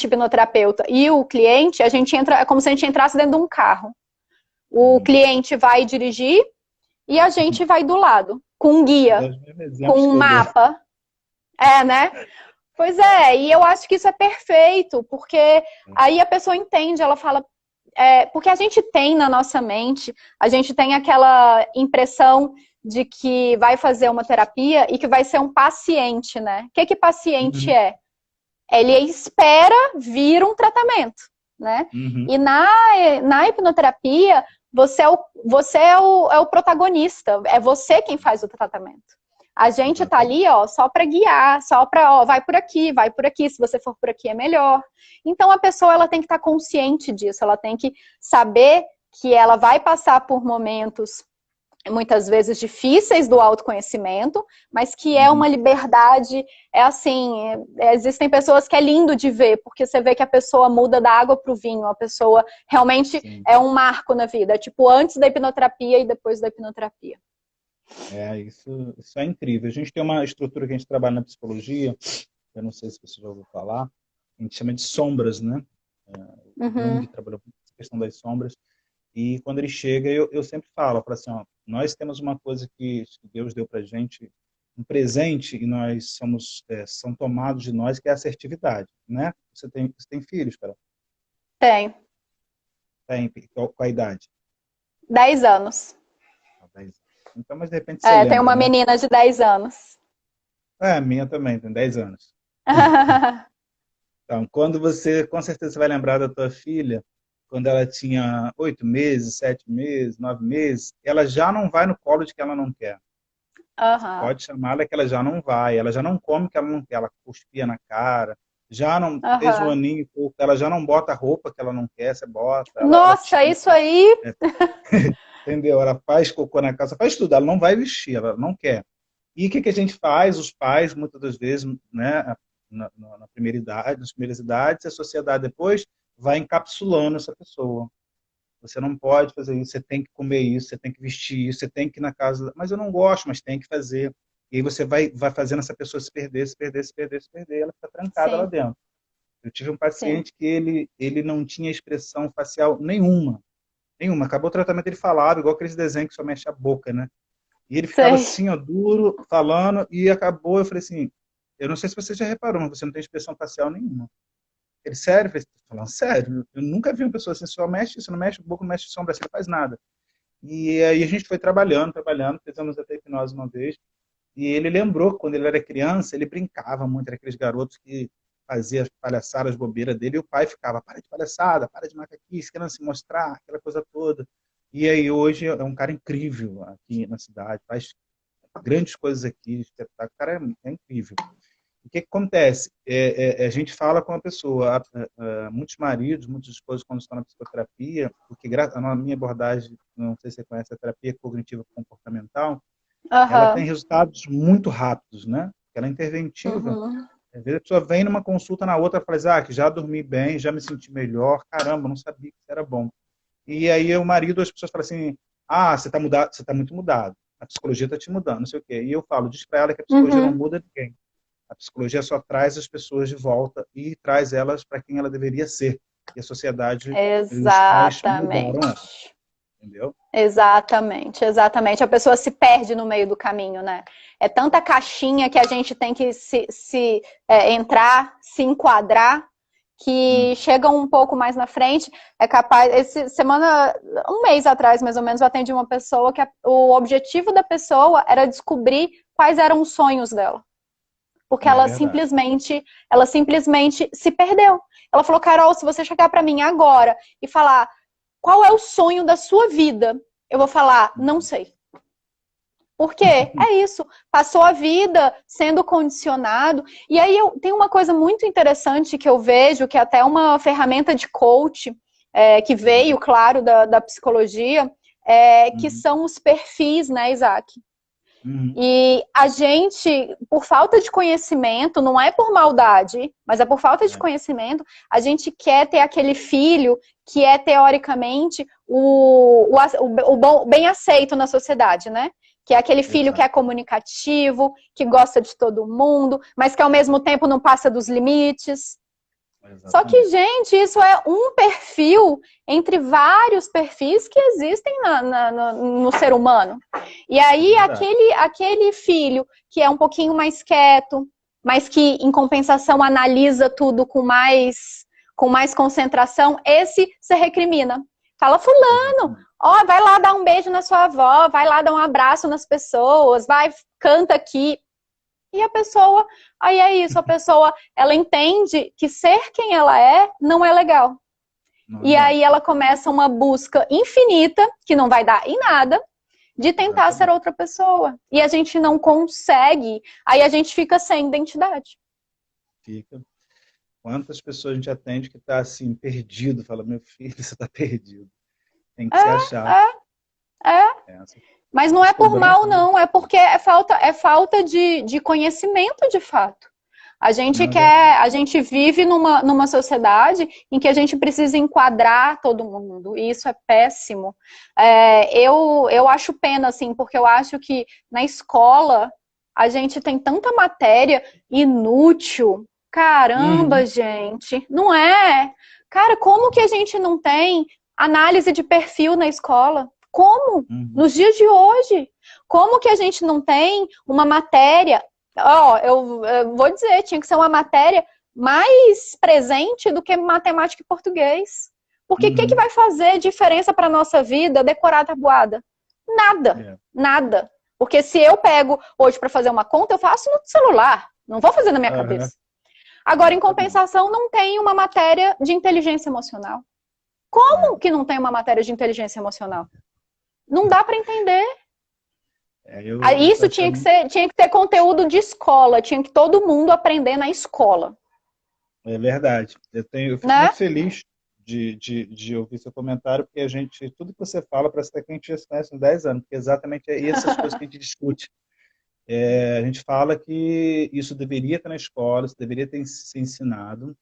hipnoterapeuta, e o cliente, a gente entra, é como se a gente entrasse dentro de um carro. O cliente vai dirigir e a gente vai do lado, com um guia, com um mapa. Né? Pois e eu acho que isso é perfeito, porque aí a pessoa entende, ela fala, porque a gente tem na nossa mente, a gente tem aquela impressão de que vai fazer uma terapia e que vai ser um paciente, né? O que que paciente Uhum. é? Ele espera vir um tratamento, né? Uhum. E na hipnoterapia, você é o protagonista, é você quem faz o tratamento. A gente tá Exatamente. ali, ó, só para guiar, só para, ó, vai por aqui, se você for por aqui é melhor. Então a pessoa ela tem que estar consciente disso, ela tem que saber que ela vai passar por momentos muitas vezes difíceis do autoconhecimento, mas que é uma Uhum. liberdade, é assim, existem pessoas que é lindo de ver, porque você vê que a pessoa muda da água para o vinho, a pessoa realmente Sim. é um marco na vida, tipo antes da hipnoterapia e depois da hipnoterapia. Isso é incrível. A gente tem uma estrutura que a gente trabalha na psicologia, eu não sei se você já ouviu falar, a gente chama de sombras, né? O Jung Uhum, trabalhou com essa questão das sombras, e quando ele chega, eu sempre falo assim, ó, nós temos uma coisa que Deus deu pra gente, um presente, e nós são tomados de nós, que é a assertividade, né? Você tem filhos, cara? tem, Tem, qual a idade? 10 anos. 10. Então, mas de repente você Tem lembra, uma né? menina de 10 anos. A minha também, tem 10 anos. Então, com certeza você vai lembrar da tua filha, quando ela tinha 8 meses, 7 meses, 9 meses, ela já não vai no colo de que ela não quer. Você Aham, pode chamá-la que ela já não vai, ela já não come o que ela não quer, ela cuspia na cara, já não fez um aham. aninho e pouco, ela já não bota a roupa que ela não quer, você bota, ela Nossa, isso aí. é, entendeu? Ela faz cocô na casa, faz tudo, ela não vai vestir, ela não quer. E o que a gente faz? Os pais, muitas das vezes, né, na primeira idade, nas primeiras idades, a sociedade depois vai encapsulando essa pessoa. Você não pode fazer isso, você tem que comer isso, você tem que vestir isso, você tem que ir na casa. Mas eu não gosto, mas tem que fazer. E aí você vai fazendo essa pessoa se perder, se perder, se perder, se perder, e ela fica trancada lá Sim, dentro. Eu tive um sim. paciente que ele não tinha expressão facial nenhuma. Nenhuma. Acabou o tratamento, ele falava, igual aqueles desenhos que só mexe a boca, né? E ele ficava Sei. assim, ó, duro, falando, e acabou, eu falei assim, eu não sei se você já reparou, mas você não tem expressão facial nenhuma. Ele, sério? Eu falei, tô falando sério, eu nunca vi uma pessoa assim, só mexe, você não mexe a boca, não mexe sombra, você não faz nada. E aí a gente foi trabalhando, trabalhando, fizemos até hipnose uma vez, e ele lembrou que quando ele era criança, ele brincava muito, era aqueles garotos que fazia as palhaçadas, as bobeiras dele, e o pai ficava, para de palhaçada, para de macaquice, querendo se mostrar, aquela coisa toda. E aí hoje é um cara incrível aqui na cidade, faz grandes coisas aqui, espetáculo, o cara é incrível. O que acontece? A gente fala com a pessoa, muitos maridos, muitos esposos, quando estão na psicoterapia, porque na minha abordagem, não sei se você conhece a terapia cognitiva comportamental, ela tem Aham. resultados muito rápidos, né? Ela é interventiva. Uhum. Às vezes a pessoa vem numa consulta na outra e fala assim, que já dormi bem, já me senti melhor, caramba, não sabia que isso era bom. E aí o marido, as pessoas falam assim, você está mudado, você está muito mudado, a psicologia está te mudando, não sei o quê. E eu falo, diz para ela que a psicologia não Uhum. muda ninguém. A psicologia só traz as pessoas de volta e traz elas para quem ela deveria ser. E a sociedade e os pais Exatamente. mudaram ela, entendeu? Exatamente, exatamente. A pessoa se perde no meio do caminho, né? É tanta caixinha que a gente tem que entrar, se enquadrar, que Hum, chega um pouco mais na frente, é capaz. Semana, um mês atrás, mais ou menos, eu atendi uma pessoa que o objetivo da pessoa era descobrir quais eram os sonhos dela. Porque é verdade. ela simplesmente se perdeu. Ela falou, Carol, se você chegar para mim agora e falar qual é o sonho da sua vida, eu vou falar, não sei. Porque é isso, passou a vida sendo condicionado. E aí tem uma coisa muito interessante que eu vejo, que é até uma ferramenta de coach, que veio, claro, da psicologia, que Uhum, são os perfis, né, Isaac? uhum, E a gente, por falta de conhecimento, não é por maldade, mas é por falta de é, conhecimento, a gente quer ter aquele filho que é, teoricamente, o bom, bem aceito na sociedade, né? Que é aquele filho que é exato, comunicativo, que gosta de todo mundo, mas que ao mesmo tempo não passa dos limites. Só que, exatamente. gente, isso é um perfil entre vários perfis que existem no ser humano. E É aí, verdade. aquele filho que é um pouquinho mais quieto, mas que, em compensação, analisa tudo com mais concentração, esse você recrimina. Fala, fulano, ó, vai lá dar um beijo na sua avó, vai lá dar um abraço nas pessoas, vai, canta aqui. E a pessoa, aí é isso, a pessoa, ela entende que ser quem ela é não é legal. E aí ela começa uma busca infinita, que não vai dar em nada, de tentar ser outra pessoa. E a gente não consegue, aí a gente fica sem identidade. Fica. Quantas pessoas a gente atende que está assim, perdido, fala, meu filho, você está perdido. Tem que se achar. Mas não é por mal, não, é porque é falta de conhecimento de fato. A gente vive numa sociedade em que a gente precisa enquadrar todo mundo, e isso é péssimo. Eu acho pena, assim, porque eu acho que na escola a gente tem tanta matéria inútil. Caramba, gente, não é? Cara, como que a gente não tem análise de perfil na escola? Como? Nos dias de hoje? Como que a gente não tem uma matéria... eu vou dizer, tinha que ser uma matéria mais presente do que matemática e português. Porque o que vai fazer diferença para a nossa vida decorar a tabuada? Nada, nada. Porque se eu pego hoje para fazer uma conta, eu faço no celular, não vou fazer na minha cabeça. Agora, em compensação, não tem uma matéria de inteligência emocional. Como que não tem uma matéria de inteligência emocional? Não dá para entender. Isso tinha que ter conteúdo de escola, tinha que todo mundo aprender na escola. É verdade. Eu fico muito feliz de ouvir seu comentário, porque tudo que você fala parece que a gente já se conhece há 10 anos, porque exatamente é essas coisas que a gente discute. A gente fala que isso deveria estar na escola, isso deveria ser ensinado,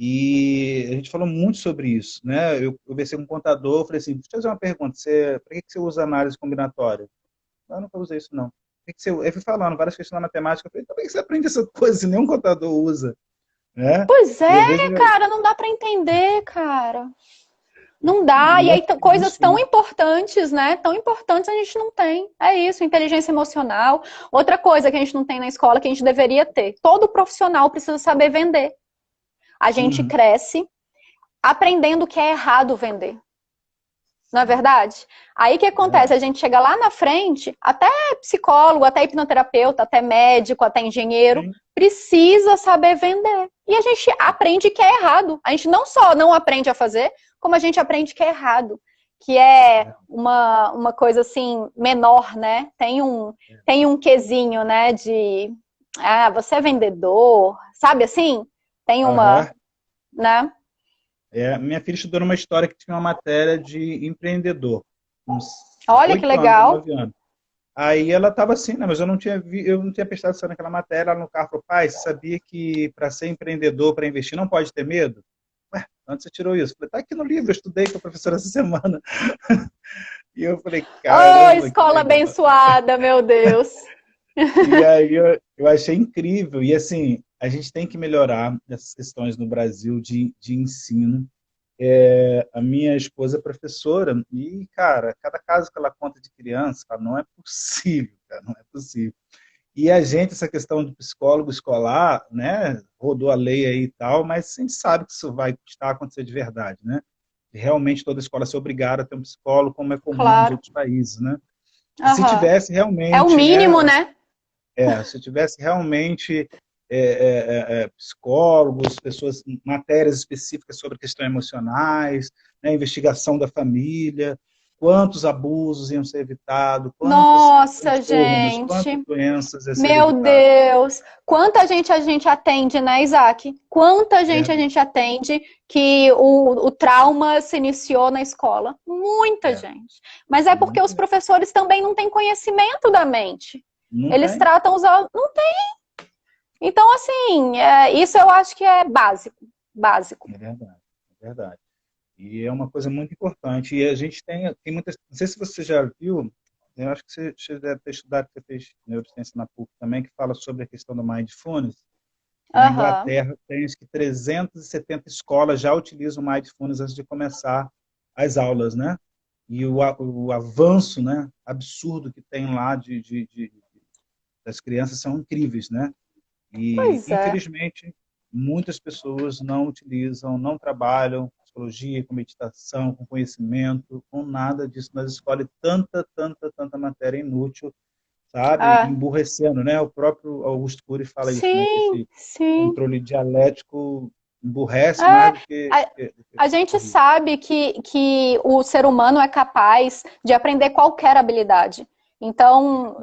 e a gente falou muito sobre isso, né? Eu conversei com um contador, falei assim, deixa eu fazer uma pergunta, para que você usa análise combinatória? Eu nunca usei isso, não. Eu fui falando várias questões da matemática, eu falei, por que você aprende essa coisa se nenhum contador usa? Né? Pois é, cara, não dá para entender, cara. Não dá, e aí coisas tão importantes, né? Tão importantes a gente não tem. É isso, inteligência emocional. Outra coisa que a gente não tem na escola, que a gente deveria ter. Todo profissional precisa saber vender. A gente cresce aprendendo que é errado vender. Não é verdade? Aí o que acontece? A gente chega lá na frente, até psicólogo, até hipnoterapeuta, até médico, até engenheiro, precisa saber vender. E a gente aprende que é errado. A gente não só não aprende a fazer, como a gente aprende que é errado. Que é uma coisa assim, menor, né? Tem um quesinho, né? De, você é vendedor, sabe assim? Tem uma, né? Minha filha estudou numa história que tinha uma matéria de empreendedor. Olha que legal. 9 anos. Aí ela estava assim, mas eu não tinha prestado atenção naquela matéria. Ela no carro falou, pai, você sabia que para ser empreendedor, para investir, não pode ter medo? Ué, onde você tirou isso? Eu falei, tá aqui no livro, eu estudei com a professora essa semana. E eu falei, caramba. Escola abençoada, meu Deus. E aí eu achei incrível. E assim, a gente tem que melhorar essas questões no Brasil de ensino. A minha esposa é professora e, cara, cada caso que ela conta de criança, cara, não é possível, cara, não é possível. E a gente, essa questão do psicólogo escolar, né, rodou a lei aí e tal, mas a gente sabe que isso vai custar acontecer de verdade, né? Realmente toda escola ser obrigada a ter um psicólogo, como é comum nos outros países, né? E se tivesse realmente... É o mínimo, né? Se tivesse realmente psicólogos, pessoas, matérias específicas sobre questões emocionais, né, investigação da família, quantos abusos iam ser evitados, nossa, gente, quantas doenças iam ser meu evitadas. Deus, quanta gente a gente atende, né, Isaac? Quanta gente a gente atende que o trauma se iniciou na escola? Muita gente. Mas é porque os professores também não têm conhecimento da mente. Eles tratam os alunos... Não tem. Então, assim, isso eu acho que é básico. Básico. É verdade, é verdade. E é uma coisa muito importante. E a gente tem muitas... Não sei se você já viu, eu acho que você deve ter estudado, você fez neurociência na PUC também, que fala sobre a questão do mindfulness. Na Inglaterra, tem acho que 370 escolas já utilizam o mindfulness antes de começar as aulas, né? E o avanço, né, absurdo que tem lá das crianças são incríveis, né? E, infelizmente, muitas pessoas não utilizam, não trabalham com psicologia, com meditação, com conhecimento, com nada disso nas escolas. Tanta matéria inútil, sabe? Ah, Emburrecendo, né? O próprio Augusto Cury fala isso, né? Que sim, esse sim. controle dialético emburrece mais É, do que, a, a gente corrige. sabe que o ser humano é capaz de aprender qualquer habilidade. Então,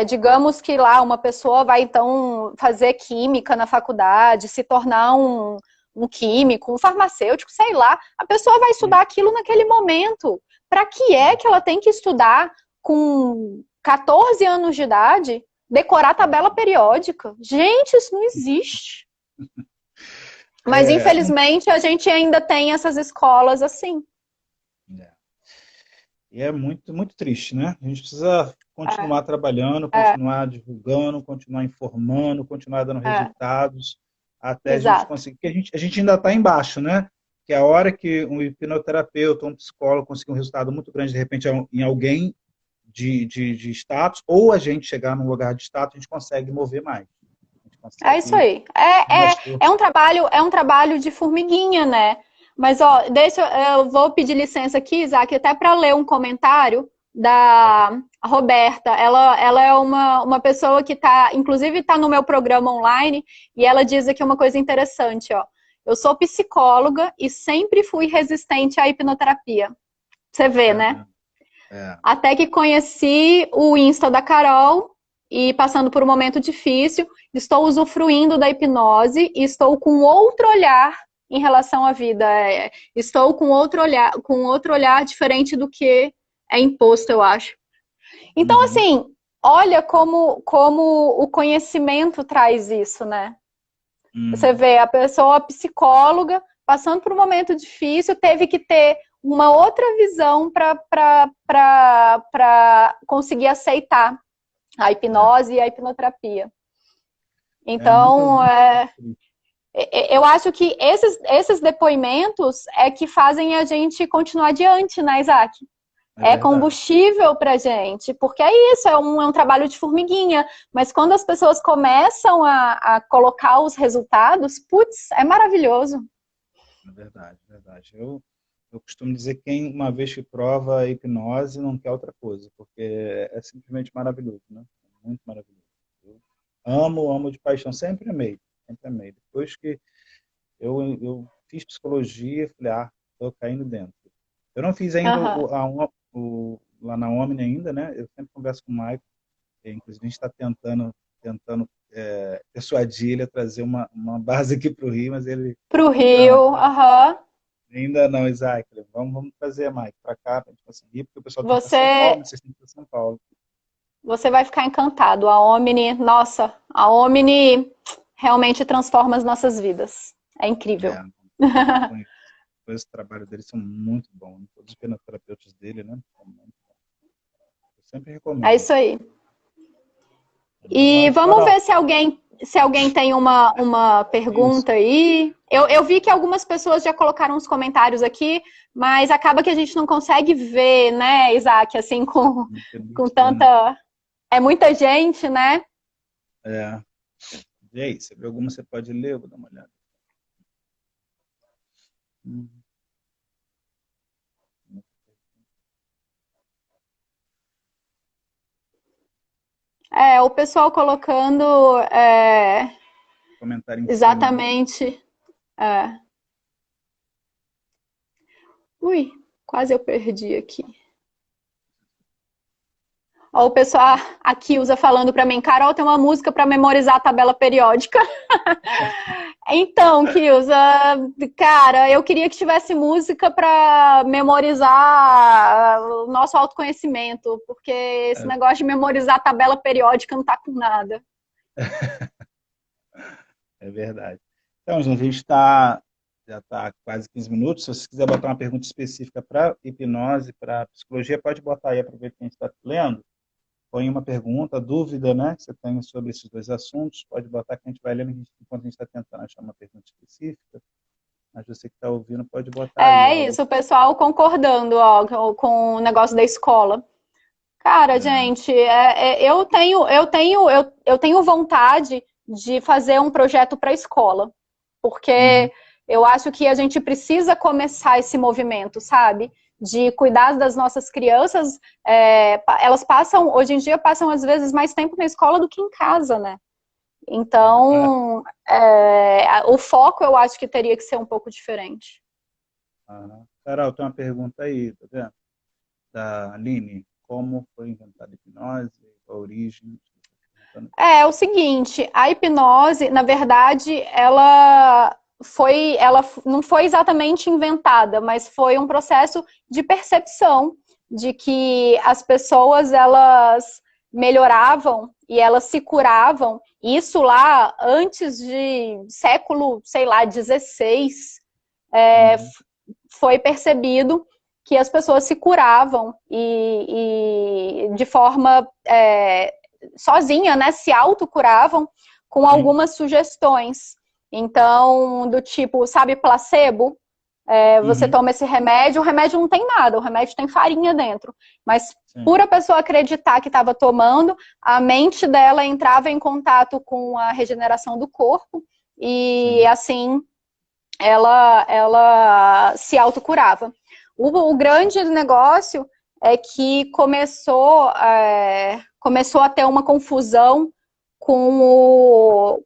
digamos que lá uma pessoa vai então fazer química na faculdade, se tornar um químico, um farmacêutico, sei lá. A pessoa vai estudar aquilo naquele momento. Para que é que ela tem que estudar com 14 anos de idade, decorar tabela periódica? Gente, isso não existe. Mas, Não, infelizmente, a gente ainda tem essas escolas assim. é. E é muito triste, né? A gente precisa continuar trabalhando, É, continuar divulgando, continuar informando, continuar dando é, resultados, até a gente exato. conseguir. Porque a gente ainda está embaixo, né? Que a hora que um hipnoterapeuta, um psicólogo conseguir um resultado muito grande, de repente, em alguém de status, ou a gente chegar num lugar de status, a gente consegue mover mais. A gente É isso consegue aí. ter mais força. É um trabalho de formiguinha, né? Mas, ó, eu vou pedir licença aqui, Isaac, até para ler um comentário da Roberta. Ela é uma pessoa que está, inclusive, está no meu programa online, e ela diz aqui uma coisa interessante, ó. Eu sou psicóloga e sempre fui resistente à hipnoterapia. Você vê, né? Caramba. É, Até que conheci o Insta da Carol e passando por um momento difícil, estou usufruindo da hipnose e estou com outro olhar em relação à vida. Estou com outro olhar diferente do que é imposto, eu acho. Então, uhum, assim, olha como o conhecimento traz isso, né? Você uhum, vê a pessoa psicóloga passando por um momento difícil, teve que ter uma outra visão para conseguir aceitar a é. hipnose e a hipnoterapia. É muito, Então, muito triste. eu acho que esses depoimentos é que fazem a gente continuar adiante, né, Isaac? É É verdade. combustível para gente, porque é isso, é um trabalho de formiguinha. Mas quando as pessoas começam a colocar os resultados, putz, é maravilhoso. É verdade, é verdade. Eu costumo dizer que quem uma vez que prova a hipnose não quer outra coisa, porque é simplesmente maravilhoso, né? É muito maravilhoso. Eu amo de paixão, sempre amei, sempre amei. Depois que eu fiz psicologia, falei, estou caindo dentro. Eu não fiz ainda Aham. lá na Omni ainda, né? Eu sempre converso com o Michael, inclusive a gente está tentando persuadir ele a trazer uma base aqui para o Rio, mas ele, Pro não, Rio, aham. ainda não, Isaac. Vamos trazer, Mike, para cá, para a gente conseguir, porque o pessoal tem que ir para São Paulo, Você, mas vocês têm que ir para São Paulo. você vai ficar encantado. A Omni, nossa, a Omni realmente transforma as nossas vidas. É incrível. É, conheço o trabalho deles, são muito bons. Todos os penoterapeutas dele, né? São muito bons. Eu sempre É recomendo. isso aí. E Nós, vamos Carol. ver se alguém tem uma Isso. pergunta aí. Eu vi que algumas pessoas já colocaram uns comentários aqui, mas acaba que a gente não consegue ver, né, Isaac, assim, Não com permite ver, né? tanta. É muita gente, né? É. E aí, você viu alguma, você pode ler? Eu vou dar uma olhada. Hum, O pessoal colocando Comentário em cima, né? exatamente. é, Ui, quase eu perdi aqui. Ó, o pessoal aqui usa falando para mim, Carol, tem uma música para memorizar a tabela periódica. Então, Kilza, cara, eu queria que tivesse música para memorizar o nosso autoconhecimento, porque esse É, negócio de memorizar a tabela periódica não tá com nada. é verdade. Então, gente, já está quase 15 minutos. Se você quiser botar uma pergunta específica para hipnose, para psicologia, pode botar aí, aproveita que a gente está lendo. Põe uma pergunta, dúvida, né, que você tem sobre esses dois assuntos, pode botar que a gente vai lendo enquanto a gente está tentando achar uma pergunta específica. Mas você que está ouvindo pode botar aí. É isso, o pessoal concordando, ó, com o negócio da escola. Cara, É, gente, eu tenho vontade de fazer um projeto para a escola. porque eu acho que a gente precisa começar esse movimento, sabe? De cuidar das nossas crianças. Elas passam, hoje em dia, passam às vezes mais tempo na escola do que em casa, né? Então, o foco eu acho que teria que ser um pouco diferente. Carol, tem uma pergunta aí, tá vendo? Da Aline. Como foi inventada a hipnose? A origem? É o seguinte, a hipnose, na verdade, ela não foi exatamente inventada, mas foi um processo de percepção de que as pessoas, elas melhoravam e elas se curavam. Isso lá antes de século, sei lá, 16, foi percebido que as pessoas se curavam e de forma sozinha, né, se autocuravam com algumas sugestões. Então, do tipo, sabe, placebo? Você toma esse remédio, o remédio não tem nada, o remédio tem farinha dentro. Mas por a pessoa acreditar que estava tomando, a mente dela entrava em contato com a regeneração do corpo e assim ela se autocurava. O grande negócio é que começou a ter uma confusão com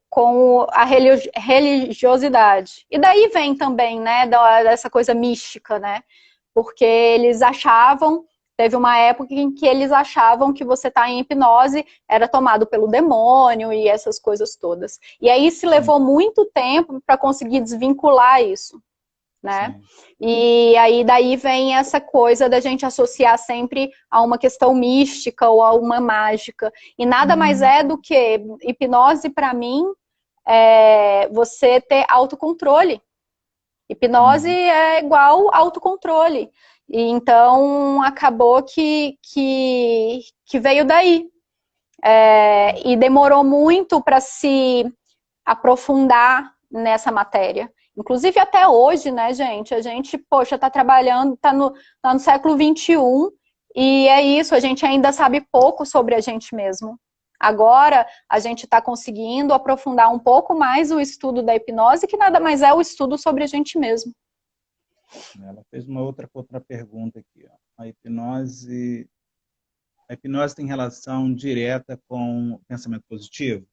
a religiosidade. E daí vem também, né, dessa coisa mística, né? Porque eles achavam, teve uma época em que eles achavam que você tá em hipnose era tomado pelo demônio e essas coisas todas. E aí se levou muito tempo para conseguir desvincular isso, né? E aí daí vem essa coisa da gente associar sempre a uma questão mística ou a uma mágica. E nada mais é do que hipnose, para mim, você ter autocontrole. Hipnose é igual autocontrole. E então acabou que veio daí. E demorou muito para se aprofundar nessa matéria. Inclusive até hoje, né, gente? A gente, poxa, tá trabalhando, tá no século XXI e é isso, a gente ainda sabe pouco sobre a gente mesmo. Agora, a gente está conseguindo aprofundar um pouco mais o estudo da hipnose, que nada mais é o estudo sobre a gente mesmo. Ela fez uma outra pergunta aqui. Ó. A hipnose tem relação direta com o pensamento positivo?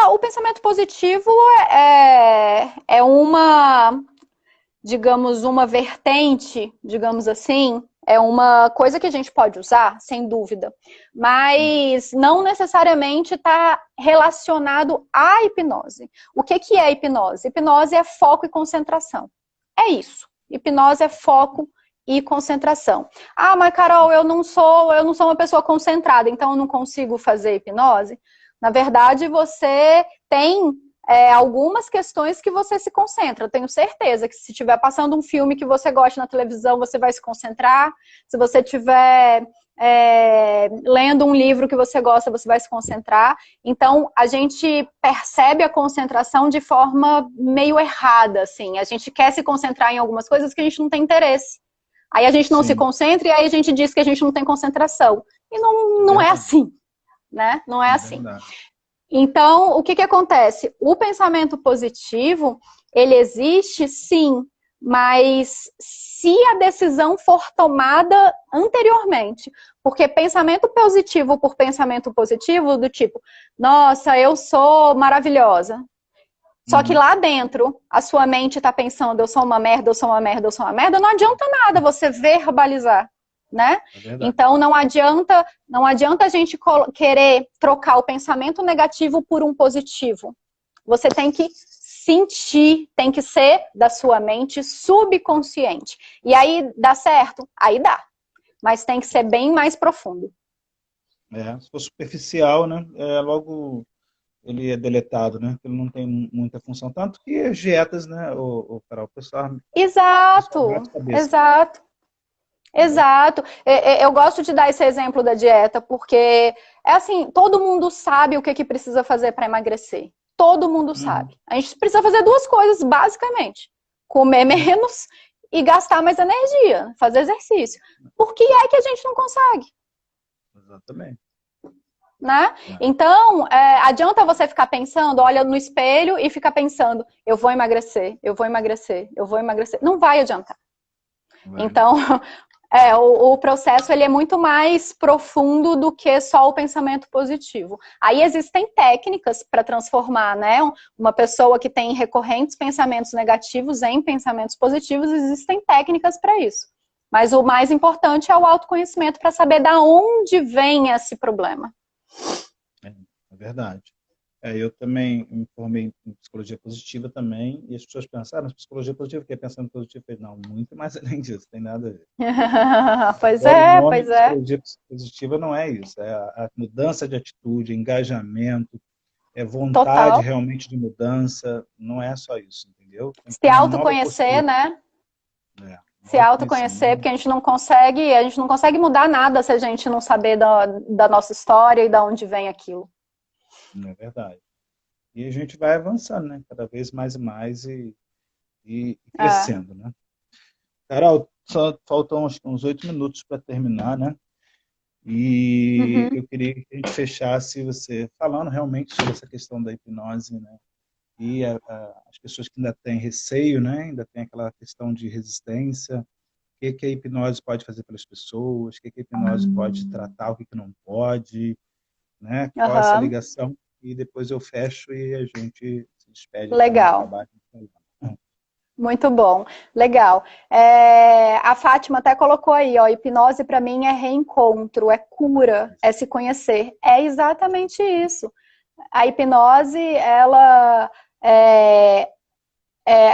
O pensamento positivo é uma, digamos, uma vertente, digamos assim, é uma coisa que a gente pode usar, sem dúvida, mas não necessariamente está relacionado à hipnose. O que é hipnose? Hipnose é foco e concentração. É isso. Hipnose é foco e concentração. Mas Carol, eu não sou uma pessoa concentrada, então eu não consigo fazer hipnose. Na verdade, você tem algumas questões que você se concentra. Eu tenho certeza que se estiver passando um filme que você gosta na televisão, você vai se concentrar. Se você estiver lendo um livro que você gosta, você vai se concentrar. Então, a gente percebe a concentração de forma meio errada, assim. A gente quer se concentrar em algumas coisas que a gente não tem interesse. Aí a gente não se concentra e aí a gente diz que a gente não tem concentração. E não é assim, né? Não é assim. Verdade. Então, o que acontece? O pensamento positivo, ele existe, sim, mas se a decisão for tomada anteriormente. Porque pensamento positivo por pensamento positivo, do tipo, nossa, eu sou maravilhosa. Só que lá dentro, a sua mente está pensando, eu sou uma merda, eu sou uma merda, eu sou uma merda, não adianta nada você verbalizar. Né? Então não adianta a gente querer trocar o pensamento negativo por um positivo. Você tem que sentir, tem que ser da sua mente subconsciente. E aí dá certo? Aí dá. Mas tem que ser bem mais profundo. Se for superficial, né? Logo ele é deletado, né? Ele não tem muita função. Tanto que as dietas, né? Para o pessoal. Exato. Eu gosto de dar esse exemplo da dieta, porque é assim, todo mundo sabe o que precisa fazer para emagrecer. Todo mundo sabe. A gente precisa fazer duas coisas, basicamente. Comer menos e gastar mais energia, fazer exercício. Por que é que a gente não consegue? Exatamente. né? Então, adianta você ficar pensando, olha no espelho e ficar pensando, eu vou emagrecer, eu vou emagrecer, eu vou emagrecer. Não vai adiantar. Então, o processo ele é muito mais profundo do que só o pensamento positivo. Aí existem técnicas para transformar, né? Uma pessoa que tem recorrentes pensamentos negativos em pensamentos positivos, existem técnicas para isso. Mas o mais importante é o autoconhecimento para saber de onde vem esse problema. É verdade. Eu também me formei em psicologia positiva também, e as pessoas pensaram, mas psicologia positiva, o que é pensando positivo? Eu falei, não, muito mais além disso, tem nada a ver. Pois Agora, é, o nome pois de é. psicologia positiva não é isso, é a mudança de atitude, engajamento, é vontade Total. realmente de mudança, não é só isso, entendeu? Tem que ter Se uma nova autoconhecer, postura. né? Um Se autoconhecer, autoconhecimento. porque a gente não consegue mudar nada se a gente não saber da nossa história e de onde vem aquilo. Não é verdade. E a gente vai avançando, né? Cada vez mais e mais e crescendo, né? Carol, só faltam uns 8 minutos para terminar, né? E eu queria que a gente fechasse você falando realmente sobre essa questão da hipnose, né? E as pessoas que ainda têm receio, né? Ainda tem aquela questão de resistência. O que a hipnose pode fazer pelas pessoas? O que a hipnose pode tratar? O que não pode? Né? Qual essa ligação? E depois eu fecho e a gente se despede aqui do nosso Legal. trabalho. Muito bom, legal. A Fátima até colocou aí, ó, hipnose para mim é reencontro, é cura, é se conhecer. É exatamente isso. A hipnose, ela é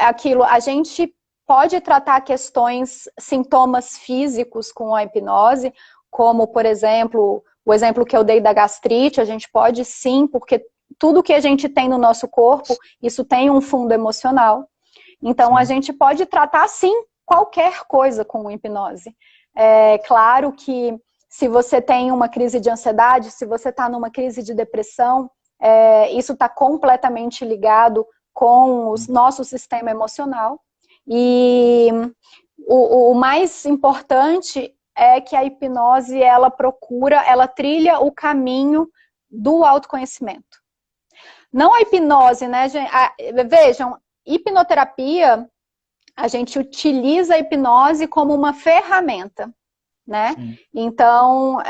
aquilo, a gente pode tratar questões, sintomas físicos com a hipnose, como, por exemplo, o exemplo que eu dei da gastrite, a gente pode sim, porque tudo que a gente tem no nosso corpo, isso tem um fundo emocional. Então, a gente pode tratar, sim, qualquer coisa com hipnose. É claro que se você tem uma crise de ansiedade, se você está numa crise de depressão, isso está completamente ligado com o nosso sistema emocional. E o mais importante é que a hipnose, ela trilha o caminho do autoconhecimento. Não a hipnose, né, gente? Vejam, hipnoterapia, a gente utiliza a hipnose como uma ferramenta, né? Sim. Então,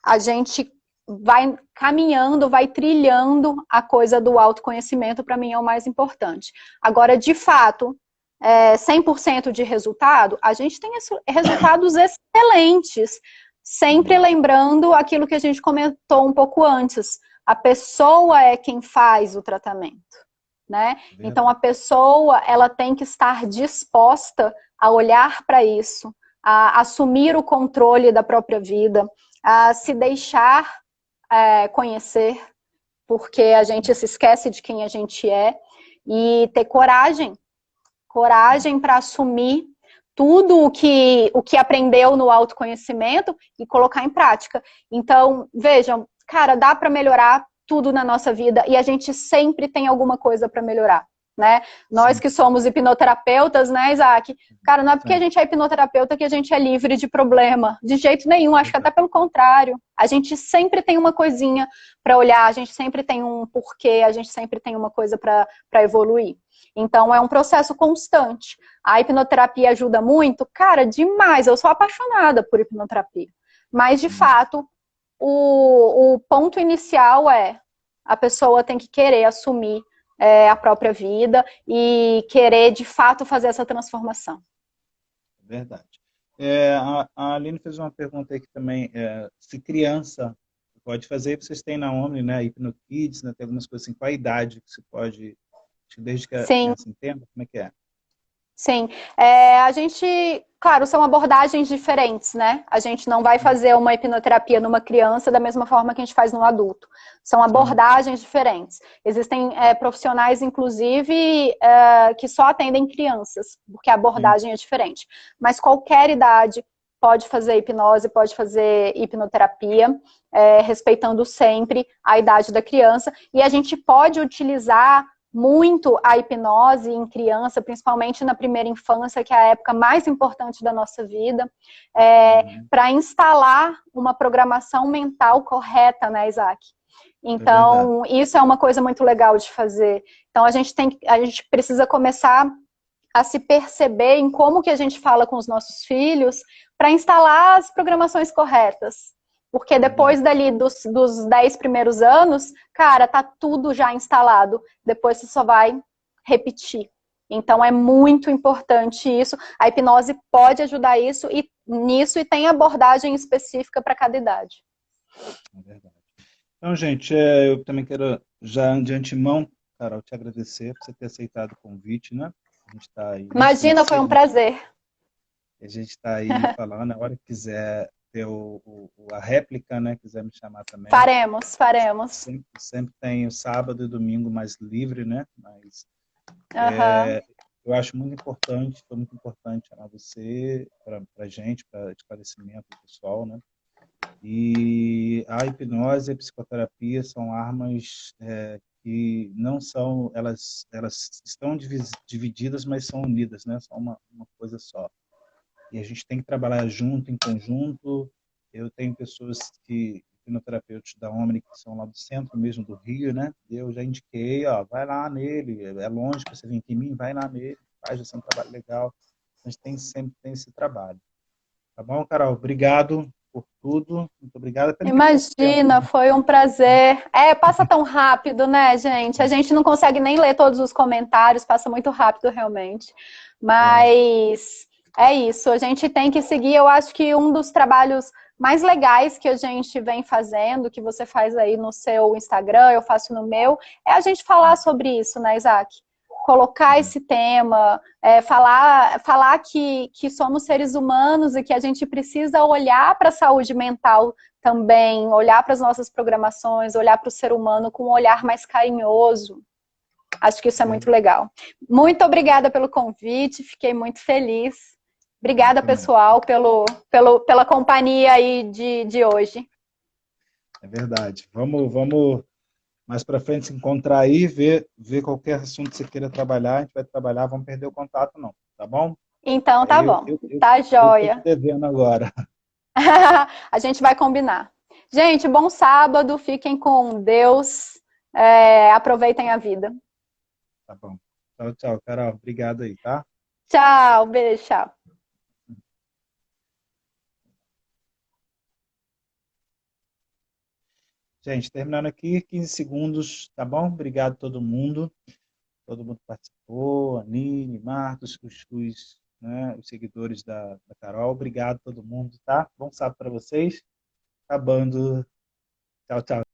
a gente vai caminhando, vai trilhando a coisa do autoconhecimento, para mim é o mais importante. Agora, de fato, 100% de resultado, a gente tem resultados excelentes, sempre lembrando aquilo que a gente comentou um pouco antes, a pessoa é quem faz o tratamento, né? Então, a pessoa, ela tem que estar disposta a olhar para isso, a assumir o controle da própria vida, a se deixar conhecer, porque a gente se esquece de quem a gente é, e ter coragem para assumir tudo o que aprendeu no autoconhecimento e colocar em prática. Então, vejam, cara, dá para melhorar tudo na nossa vida e a gente sempre tem alguma coisa para melhorar, né? Nós que somos hipnoterapeutas, né, Isaac? Cara, não é porque a gente é hipnoterapeuta que a gente é livre de problema, de jeito nenhum, acho que até pelo contrário. A gente sempre tem uma coisinha para olhar, a gente sempre tem um porquê, a gente sempre tem uma coisa para evoluir. Então, é um processo constante. A hipnoterapia ajuda muito? Cara, demais. Eu sou apaixonada por hipnoterapia. Mas, de fato, o ponto inicial a pessoa tem que querer assumir a própria vida e querer, de fato, fazer essa transformação. Verdade. A Aline fez uma pergunta aí que também, se criança pode fazer, vocês têm na Omni, né, HipnoKids, né, tem algumas coisas assim, qual a idade que se pode, desde que a criança entenda, como é que é? Sim, a gente, claro, são abordagens diferentes, né? A gente não vai fazer uma hipnoterapia numa criança da mesma forma que a gente faz no adulto. São abordagens diferentes. Existem profissionais, inclusive, que só atendem crianças, porque a abordagem é diferente. Mas qualquer idade pode fazer hipnose, pode fazer hipnoterapia, respeitando sempre a idade da criança. E a gente pode utilizar muito a hipnose em criança, principalmente na primeira infância, que é a época mais importante da nossa vida, para instalar uma programação mental correta, né, Isaac? Então, isso é uma coisa muito legal de fazer. Então, a gente precisa começar a se perceber em como que a gente fala com os nossos filhos para instalar as programações corretas. Porque depois dali dos 10 primeiros anos, cara, tá tudo já instalado. Depois você só vai repetir. Então é muito importante isso. A hipnose pode ajudar nisso e tem abordagem específica para cada idade. É verdade. Então, gente, eu também quero já de antemão, Carol, te agradecer por você ter aceitado o convite, né? A gente tá aí, Imagina, foi um prazer. A gente está aí falando, na hora que quiser ter a réplica, né? Quiser me chamar também. Faremos. Sempre tem o sábado e domingo mais livre, né? Mas eu acho muito importante, foi muito importante chamar você, para a gente, para esclarecimento do pessoal, né? E a hipnose e a psicoterapia são armas que não são, elas estão divididas, mas são unidas, né? São uma coisa só. E a gente tem que trabalhar junto, em conjunto. Eu tenho pessoas hipnoterapeutas da Omni, que são lá do centro mesmo do Rio, né? Eu já indiquei, ó, vai lá nele, é longe para você vir aqui em mim, vai lá nele, faz esse trabalho legal. A gente sempre tem esse trabalho. Tá bom, Carol? Obrigado por tudo. Muito obrigada pelo Imagina, foi um prazer. Passa tão rápido, né, gente? A gente não consegue nem ler todos os comentários, passa muito rápido, realmente. Mas é isso, a gente tem que seguir. Eu acho que um dos trabalhos mais legais que a gente vem fazendo, que você faz aí no seu Instagram, eu faço no meu, é a gente falar sobre isso, né, Isaac? Colocar esse tema, falar que somos seres humanos e que a gente precisa olhar para a saúde mental também, olhar para as nossas programações, olhar para o ser humano com um olhar mais carinhoso. Acho que isso é muito legal. Muito obrigada pelo convite, fiquei muito feliz. Obrigada, pessoal, pela companhia aí de hoje. É verdade. Vamos mais para frente se encontrar aí, ver qualquer assunto que você queira trabalhar, a gente vai trabalhar, vamos perder o contato não, tá bom? Então tá bom, tá joia. Eu tô te devendo agora. A gente vai combinar. Gente, bom sábado, fiquem com Deus, aproveitem a vida. Tá bom. Tchau, Carol. Obrigado aí, tá? Tchau, beijo, tchau. Gente, terminando aqui, 15 segundos, tá bom? Obrigado a todo mundo. Todo mundo participou, Aline, Marcos, né, os seguidores da Carol. Obrigado a todo mundo, tá? Bom sábado para vocês. Acabando. Tchau.